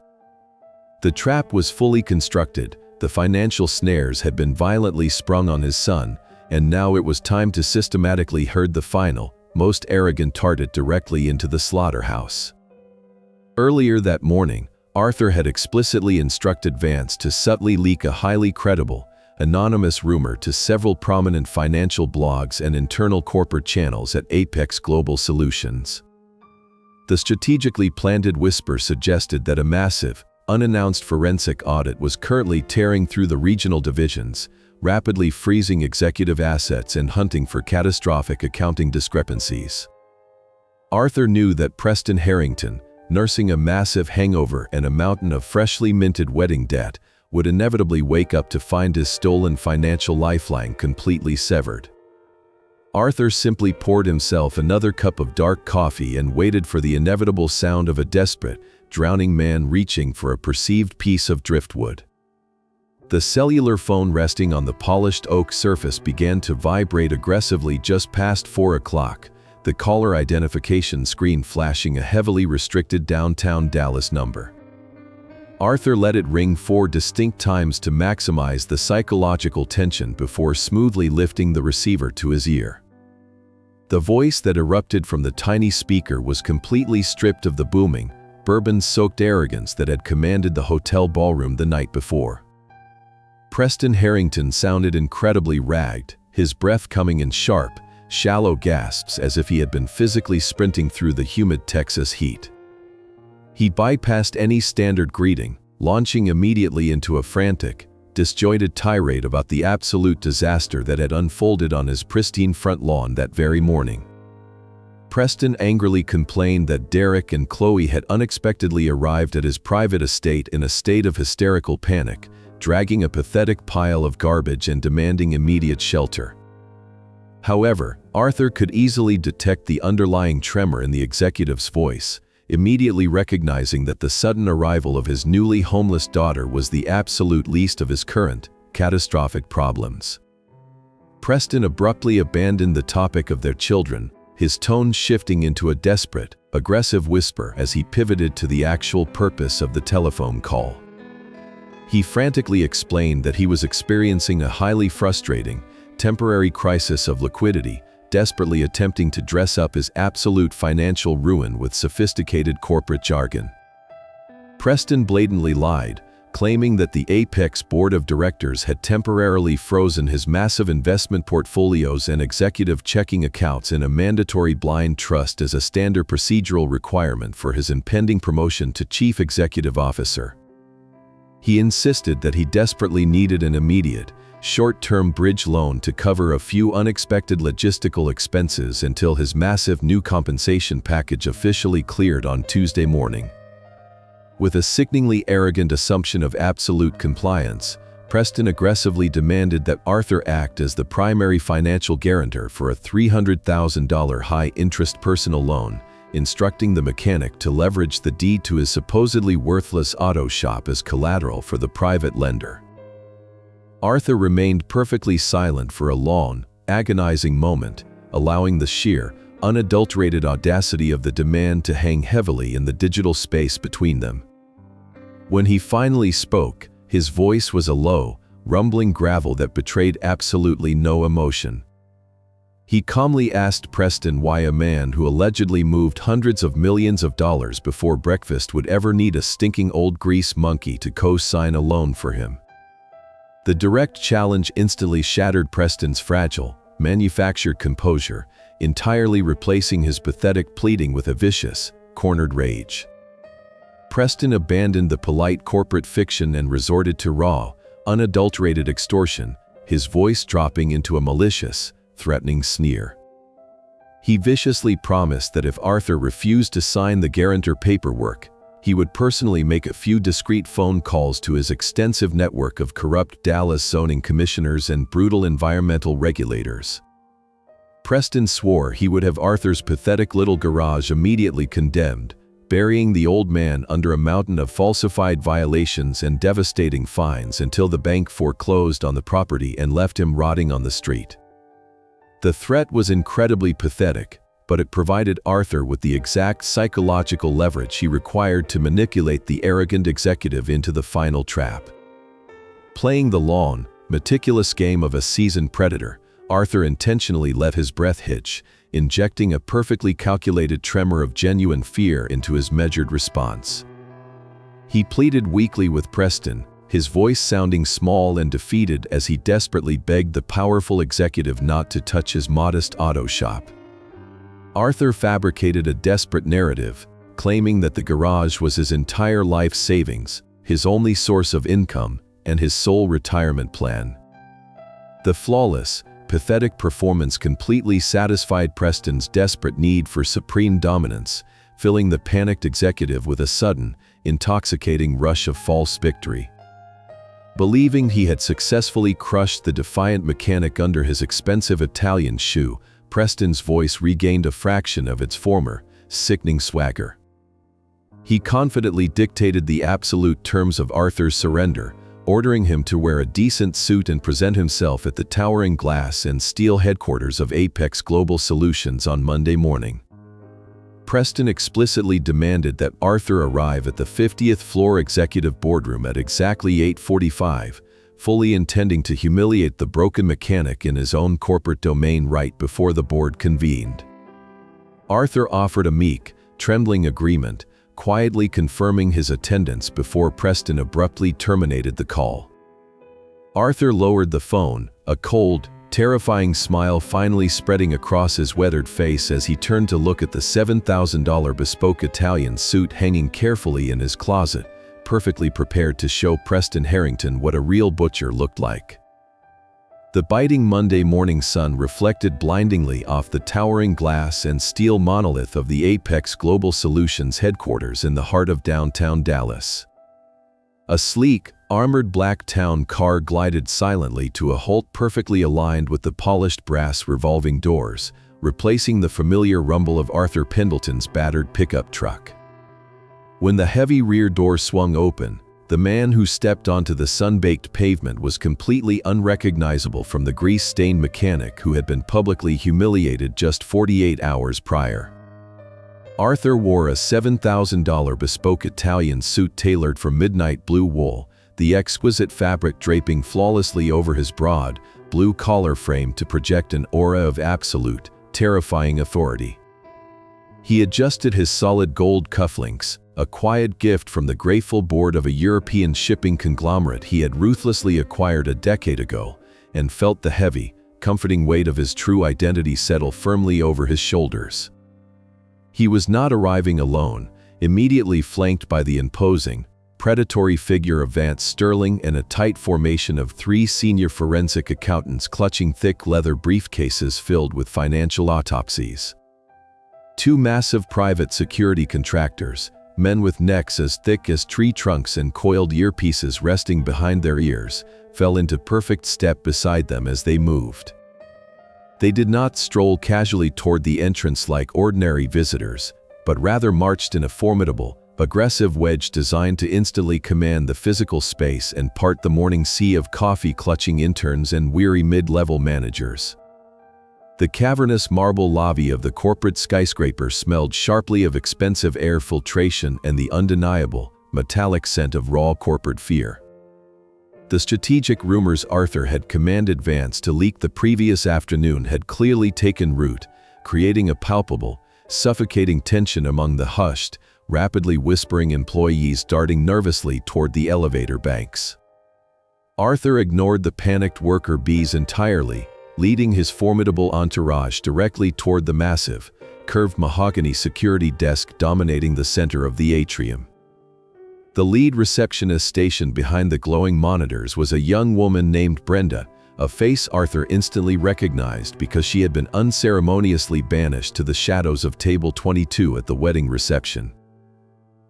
The trap was fully constructed, the financial snares had been violently sprung on his son, and now it was time to systematically herd the final, most arrogant target directly into the slaughterhouse. Earlier that morning, Arthur had explicitly instructed Vance to subtly leak a highly credible, anonymous rumor to several prominent financial blogs and internal corporate channels at Apex Global Solutions. The strategically planted whisper suggested that a massive, unannounced forensic audit was currently tearing through the regional divisions, rapidly freezing executive assets and hunting for catastrophic accounting discrepancies. Arthur knew that Preston Harrington, nursing a massive hangover and a mountain of freshly minted wedding debt, would inevitably wake up to find his stolen financial lifeline completely severed. Arthur simply poured himself another cup of dark coffee and waited for the inevitable sound of a desperate, drowning man reaching for a perceived piece of driftwood. The cellular phone resting on the polished oak surface began to vibrate aggressively just past 4 o'clock, the caller identification screen flashing a heavily restricted downtown Dallas number. Arthur let it ring 4 distinct times to maximize the psychological tension before smoothly lifting the receiver to his ear. The voice that erupted from the tiny speaker was completely stripped of the booming, bourbon-soaked arrogance that had commanded the hotel ballroom the night before. Preston Harrington sounded incredibly ragged, his breath coming in sharp, shallow gasps as if he had been physically sprinting through the humid Texas heat. He bypassed any standard greeting, launching immediately into a frantic, disjointed tirade about the absolute disaster that had unfolded on his pristine front lawn that very morning. Preston angrily complained that Derek and Chloe had unexpectedly arrived at his private estate in a state of hysterical panic, dragging a pathetic pile of garbage and demanding immediate shelter. However, Arthur could easily detect the underlying tremor in the executive's voice, immediately recognizing that the sudden arrival of his newly homeless daughter was the absolute least of his current, catastrophic problems. Preston abruptly abandoned the topic of their children, his tone shifting into a desperate, aggressive whisper as he pivoted to the actual purpose of the telephone call. He frantically explained that he was experiencing a highly frustrating, temporary crisis of liquidity, desperately attempting to dress up his absolute financial ruin with sophisticated corporate jargon. Preston blatantly lied, claiming that the Apex board of directors had temporarily frozen his massive investment portfolios and executive checking accounts in a mandatory blind trust as a standard procedural requirement for his impending promotion to chief executive officer. He insisted that he desperately needed an immediate, short-term bridge loan to cover a few unexpected logistical expenses until his massive new compensation package officially cleared on Tuesday morning. With a sickeningly arrogant assumption of absolute compliance, Preston aggressively demanded that Arthur act as the primary financial guarantor for a $300,000 high-interest personal loan, instructing the mechanic to leverage the deed to his supposedly worthless auto shop as collateral for the private lender. Arthur remained perfectly silent for a long, agonizing moment, allowing the sheer, unadulterated audacity of the demand to hang heavily in the digital space between them. When he finally spoke, his voice was a low, rumbling gravel that betrayed absolutely no emotion. He calmly asked Preston why a man who allegedly moved hundreds of millions of dollars before breakfast would ever need a stinking old grease monkey to co-sign a loan for him. The direct challenge instantly shattered Preston's fragile, manufactured composure, entirely replacing his pathetic pleading with a vicious, cornered rage. Preston abandoned the polite corporate fiction and resorted to raw, unadulterated extortion, his voice dropping into a malicious, threatening sneer. He viciously promised that if Arthur refused to sign the guarantor paperwork, he would personally make a few discreet phone calls to his extensive network of corrupt Dallas zoning commissioners and brutal environmental regulators. Preston swore he would have Arthur's pathetic little garage immediately condemned, burying the old man under a mountain of falsified violations and devastating fines until the bank foreclosed on the property and left him rotting on the street. The threat was incredibly pathetic, but it provided Arthur with the exact psychological leverage he required to manipulate the arrogant executive into the final trap. Playing the long, meticulous game of a seasoned predator, Arthur intentionally let his breath hitch, injecting a perfectly calculated tremor of genuine fear into his measured response. He pleaded weakly with Preston, his voice sounding small and defeated as he desperately begged the powerful executive not to touch his modest auto shop. Arthur fabricated a desperate narrative, claiming that the garage was his entire life savings, his only source of income, and his sole retirement plan. The flawless, pathetic performance completely satisfied Preston's desperate need for supreme dominance, filling the panicked executive with a sudden, intoxicating rush of false victory. Believing he had successfully crushed the defiant mechanic under his expensive Italian shoe, Preston's voice regained a fraction of its former, sickening swagger. He confidently dictated the absolute terms of Arthur's surrender, ordering him to wear a decent suit and present himself at the towering glass and steel headquarters of Apex Global Solutions on Monday morning. Preston explicitly demanded that Arthur arrive at the 50th floor executive boardroom at exactly 8:45, fully intending to humiliate the broken mechanic in his own corporate domain right before the board convened. Arthur offered a meek, trembling agreement, quietly confirming his attendance before Preston abruptly terminated the call. Arthur lowered the phone, a cold, terrifying smile finally spreading across his weathered face as he turned to look at the $7,000 bespoke Italian suit hanging carefully in his closet, perfectly prepared to show Preston Harrington what a real butcher looked like. The biting Monday morning sun reflected blindingly off the towering glass and steel monolith of the Apex Global Solutions headquarters in the heart of downtown Dallas. A sleek, armored black town car glided silently to a halt, perfectly aligned with the polished brass revolving doors, replacing the familiar rumble of Arthur Pendleton's battered pickup truck. When the heavy rear door swung open, the man who stepped onto the sun-baked pavement was completely unrecognizable from the grease-stained mechanic who had been publicly humiliated just 48 hours prior. Arthur wore a $7,000 bespoke Italian suit tailored from midnight blue wool, the exquisite fabric draping flawlessly over his broad, blue collar frame to project an aura of absolute, terrifying authority. He adjusted his solid gold cufflinks, a quiet gift from the grateful board of a European shipping conglomerate he had ruthlessly acquired a decade ago, and felt the heavy, comforting weight of his true identity settle firmly over his shoulders. He was not arriving alone, immediately flanked by the imposing, predatory figure of Vance Sterling and a tight formation of 3 senior forensic accountants clutching thick leather briefcases filled with financial autopsies. 2 massive private security contractors, men with necks as thick as tree trunks and coiled earpieces resting behind their ears, fell into perfect step beside them as they moved. They did not stroll casually toward the entrance like ordinary visitors, but rather marched in a formidable, aggressive wedge designed to instantly command the physical space and part the morning sea of coffee-clutching interns and weary mid-level managers. The cavernous marble lobby of the corporate skyscraper smelled sharply of expensive air filtration and the undeniable, metallic scent of raw corporate fear. The strategic rumors Arthur had commanded Vance to leak the previous afternoon had clearly taken root, creating a palpable, suffocating tension among the hushed, rapidly whispering employees darting nervously toward the elevator banks. Arthur ignored the panicked worker bees entirely, leading his formidable entourage directly toward the massive, curved mahogany security desk dominating the center of the atrium. The lead receptionist stationed behind the glowing monitors was a young woman named Brenda, a face Arthur instantly recognized because she had been unceremoniously banished to the shadows of table 22 at the wedding reception.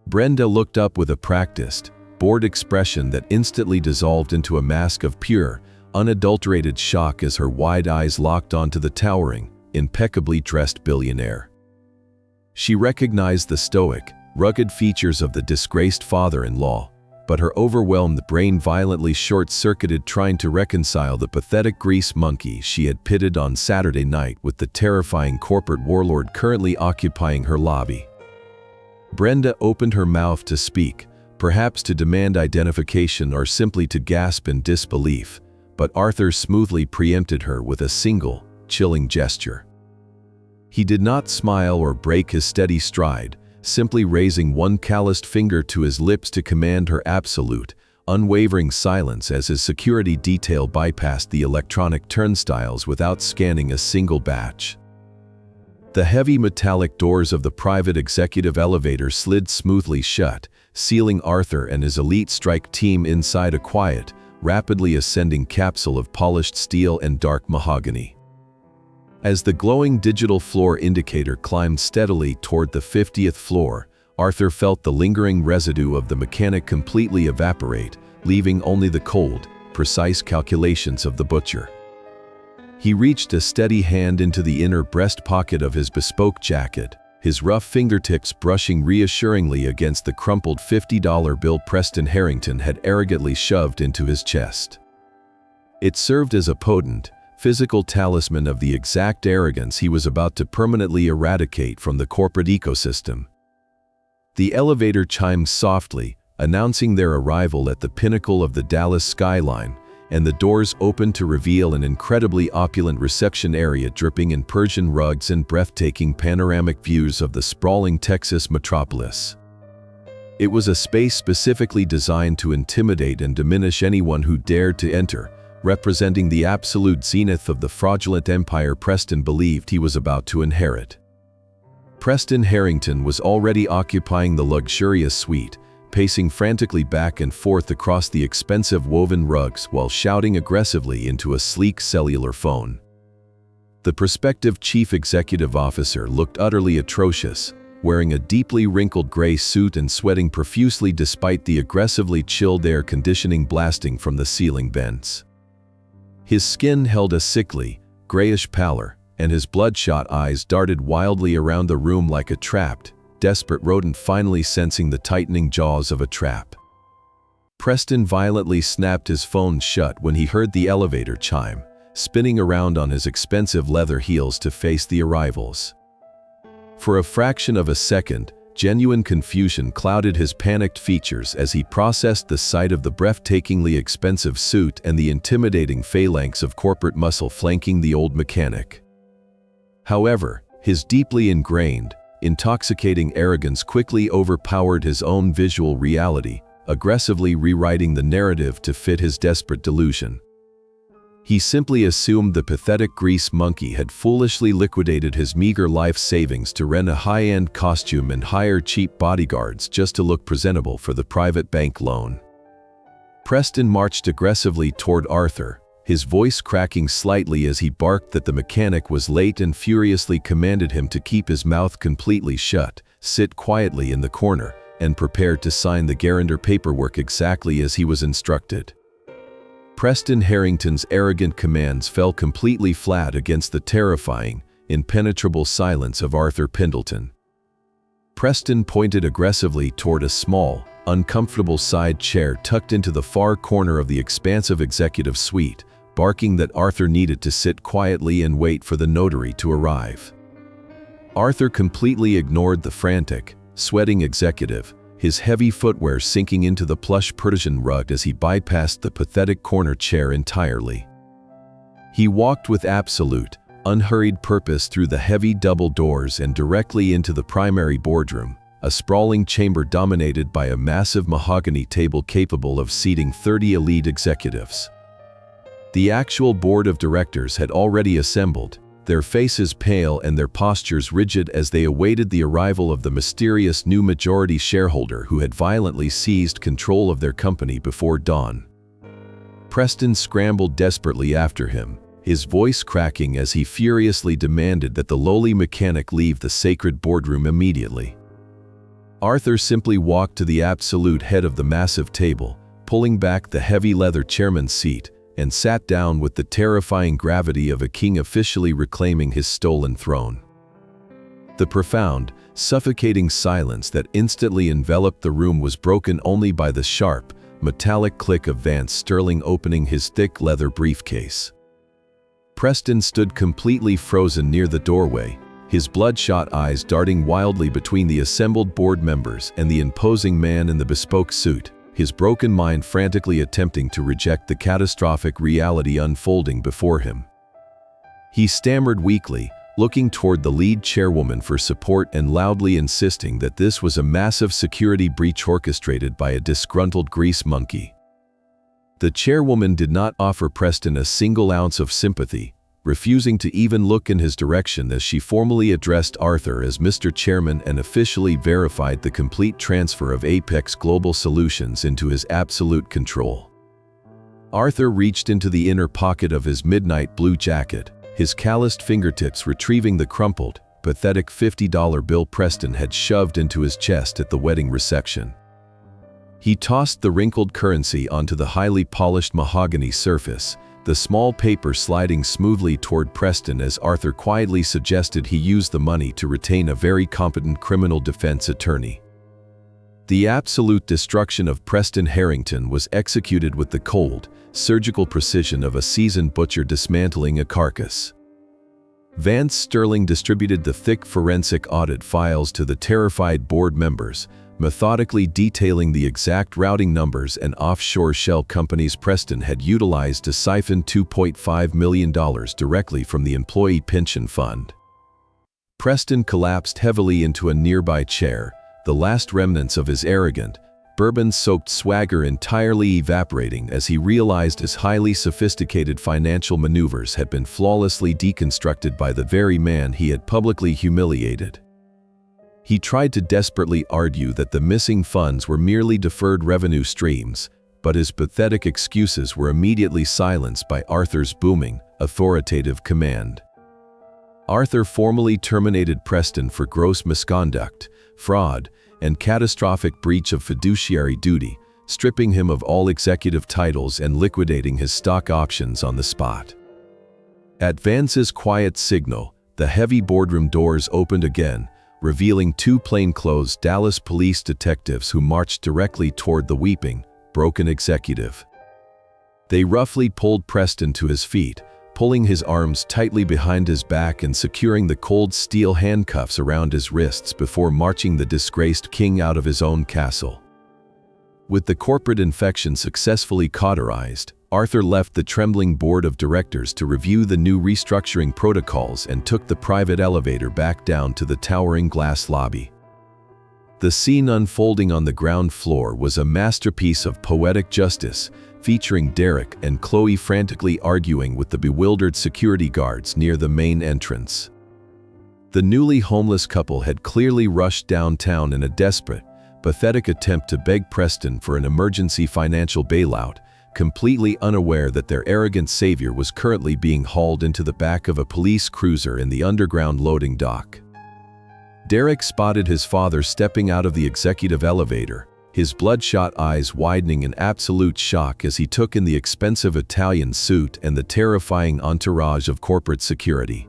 Brenda looked up with a practiced, bored expression that instantly dissolved into a mask of pure, unadulterated shock as her wide eyes locked onto the towering, impeccably dressed billionaire. She recognized the stoic, rugged features of the disgraced father-in-law, but her overwhelmed brain violently short-circuited trying to reconcile the pathetic grease monkey she had pitted on Saturday night with the terrifying corporate warlord currently occupying her lobby. Brenda opened her mouth to speak, perhaps to demand identification or simply to gasp in disbelief, but Arthur smoothly preempted her with a single, chilling gesture. He did not smile or break his steady stride, simply raising one calloused finger to his lips to command her absolute, unwavering silence as his security detail bypassed the electronic turnstiles without scanning a single batch. The heavy metallic doors of the private executive elevator slid smoothly shut, sealing Arthur and his elite strike team inside a quiet, rapidly ascending capsule of polished steel and dark mahogany. As the glowing digital floor indicator climbed steadily toward the 50th floor, Arthur felt the lingering residue of the mechanic completely evaporate, leaving only the cold, precise calculations of the butcher. He reached a steady hand into the inner breast pocket of his bespoke jacket, his rough fingertips brushing reassuringly against the crumpled $50 bill Preston Harrington had arrogantly shoved into his chest. It served as a potent, physical talisman of the exact arrogance he was about to permanently eradicate from the corporate ecosystem. The elevator chimed softly, announcing their arrival at the pinnacle of the Dallas skyline, and the doors opened to reveal an incredibly opulent reception area dripping in Persian rugs and breathtaking panoramic views of the sprawling Texas metropolis. It was a space specifically designed to intimidate and diminish anyone who dared to enter, representing the absolute zenith of the fraudulent empire Preston believed he was about to inherit. Preston Harrington was already occupying the luxurious suite, pacing frantically back and forth across the expensive woven rugs while shouting aggressively into a sleek cellular phone. The prospective chief executive officer looked utterly atrocious, wearing a deeply wrinkled gray suit and sweating profusely despite the aggressively chilled air conditioning blasting from the ceiling vents. His skin held a sickly, grayish pallor, and his bloodshot eyes darted wildly around the room like a trapped, desperate rodent finally sensing the tightening jaws of a trap. Preston violently snapped his phone shut when he heard the elevator chime, spinning around on his expensive leather heels to face the arrivals. For a fraction of a second, genuine confusion clouded his panicked features as he processed the sight of the breathtakingly expensive suit and the intimidating phalanx of corporate muscle flanking the old mechanic. However, his deeply ingrained, intoxicating arrogance quickly overpowered his own visual reality, aggressively rewriting the narrative to fit his desperate delusion. He simply assumed the pathetic grease monkey had foolishly liquidated his meager life savings to rent a high-end costume and hire cheap bodyguards just to look presentable for the private bank loan. Preston marched aggressively toward Arthur, his voice cracking slightly as he barked that the mechanic was late and furiously commanded him to keep his mouth completely shut, sit quietly in the corner, and prepare to sign the guarantor paperwork exactly as he was instructed. Preston Harrington's arrogant commands fell completely flat against the terrifying, impenetrable silence of Arthur Pendleton. Preston pointed aggressively toward a small, uncomfortable side chair tucked into the far corner of the expansive executive suite, barking that Arthur needed to sit quietly and wait for the notary to arrive. Arthur completely ignored the frantic, sweating executive, his heavy footwear sinking into the plush Persian rug as he bypassed the pathetic corner chair entirely. He walked with absolute, unhurried purpose through the heavy double doors and directly into the primary boardroom, a sprawling chamber dominated by a massive mahogany table capable of seating 30 elite executives. The actual board of directors had already assembled, their faces pale and their postures rigid as they awaited the arrival of the mysterious new majority shareholder who had violently seized control of their company before dawn. Preston scrambled desperately after him, his voice cracking as he furiously demanded that the lowly mechanic leave the sacred boardroom immediately. Arthur simply walked to the absolute head of the massive table, pulling back the heavy leather chairman's seat, and sat down with the terrifying gravity of a king officially reclaiming his stolen throne. The profound, suffocating silence that instantly enveloped the room was broken only by the sharp, metallic click of Vance Sterling opening his thick leather briefcase. Preston stood completely frozen near the doorway, his bloodshot eyes darting wildly between the assembled board members and the imposing man in the bespoke suit, his broken mind frantically attempting to reject the catastrophic reality unfolding before him. He stammered weakly, looking toward the lead chairwoman for support and loudly insisting that this was a massive security breach orchestrated by a disgruntled grease monkey. The chairwoman did not offer Preston a single ounce of sympathy, refusing to even look in his direction as she formally addressed Arthur as Mr. Chairman and officially verified the complete transfer of Apex Global Solutions into his absolute control. Arthur reached into the inner pocket of his midnight blue jacket, his calloused fingertips retrieving the crumpled, pathetic $50 bill Preston had shoved into his chest at the wedding reception. He tossed the wrinkled currency onto the highly polished mahogany surface, the small paper sliding smoothly toward Preston as Arthur quietly suggested he use the money to retain a very competent criminal defense attorney. The absolute destruction of Preston Harrington was executed with the cold, surgical precision of a seasoned butcher dismantling a carcass. Vance Sterling distributed the thick forensic audit files to the terrified board members, methodically detailing the exact routing numbers and offshore shell companies Preston had utilized to siphon $2.5 million directly from the employee pension fund. Preston collapsed heavily into a nearby chair, the last remnants of his arrogant, bourbon-soaked swagger entirely evaporating as he realized his highly sophisticated financial maneuvers had been flawlessly deconstructed by the very man he had publicly humiliated. He tried to desperately argue that the missing funds were merely deferred revenue streams, but his pathetic excuses were immediately silenced by Arthur's booming, authoritative command. Arthur formally terminated Preston for gross misconduct, fraud, and catastrophic breach of fiduciary duty, stripping him of all executive titles and liquidating his stock options on the spot. At Vance's quiet signal, the heavy boardroom doors opened again, revealing two plainclothes Dallas police detectives who marched directly toward the weeping, broken executive. They roughly pulled Preston to his feet, pulling his arms tightly behind his back and securing the cold steel handcuffs around his wrists before marching the disgraced king out of his own castle. With the corporate infection successfully cauterized, Arthur left the trembling board of directors to review the new restructuring protocols and took the private elevator back down to the towering glass lobby. The scene unfolding on the ground floor was a masterpiece of poetic justice, featuring Derek and Chloe frantically arguing with the bewildered security guards near the main entrance. The newly homeless couple had clearly rushed downtown in a desperate, pathetic attempt to beg Preston for an emergency financial bailout, completely unaware that their arrogant savior was currently being hauled into the back of a police cruiser in the underground loading dock. Derek spotted his father stepping out of the executive elevator, his bloodshot eyes widening in absolute shock as he took in the expensive Italian suit and the terrifying entourage of corporate security.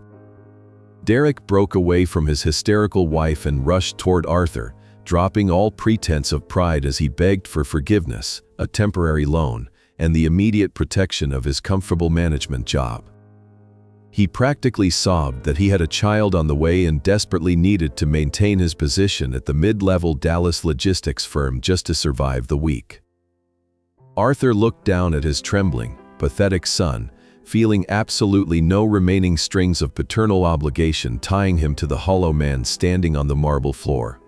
Derek broke away from his hysterical wife and rushed toward Arthur, dropping all pretense of pride as he begged for forgiveness, a temporary loan, and the immediate protection of his comfortable management job. He practically sobbed that he had a child on the way and desperately needed to maintain his position at the mid-level Dallas logistics firm just to survive the week. Arthur looked down at his trembling, pathetic son, feeling absolutely no remaining strings of paternal obligation tying him to the hollow man standing on the marble floor.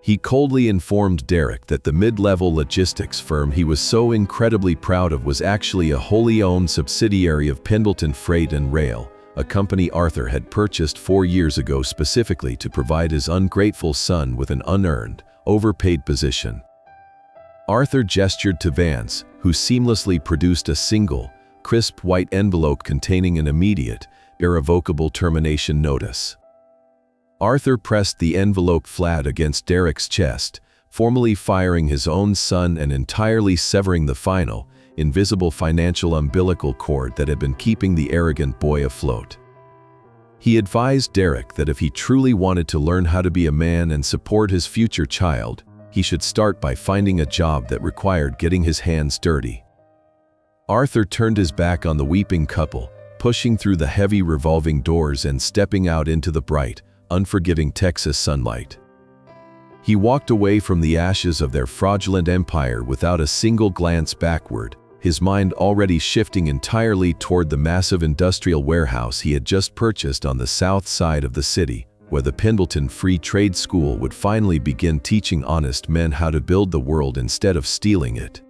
He coldly informed Derek that the mid-level logistics firm he was so incredibly proud of was actually a wholly owned subsidiary of Pendleton Freight and Rail, a company Arthur had purchased 4 years ago specifically to provide his ungrateful son with an unearned, overpaid position. Arthur gestured to Vance, who seamlessly produced a single, crisp white envelope containing an immediate, irrevocable termination notice. Arthur pressed the envelope flat against Derek's chest, formally firing his own son and entirely severing the final, invisible financial umbilical cord that had been keeping the arrogant boy afloat. He advised Derek that if he truly wanted to learn how to be a man and support his future child, he should start by finding a job that required getting his hands dirty. Arthur turned his back on the weeping couple, pushing through the heavy revolving doors and stepping out into the bright, unforgiving Texas sunlight. He walked away from the ashes of their fraudulent empire without a single glance backward, his mind already shifting entirely toward the massive industrial warehouse he had just purchased on the south side of the city, where the Pendleton Free Trade School would finally begin teaching honest men how to build the world instead of stealing it.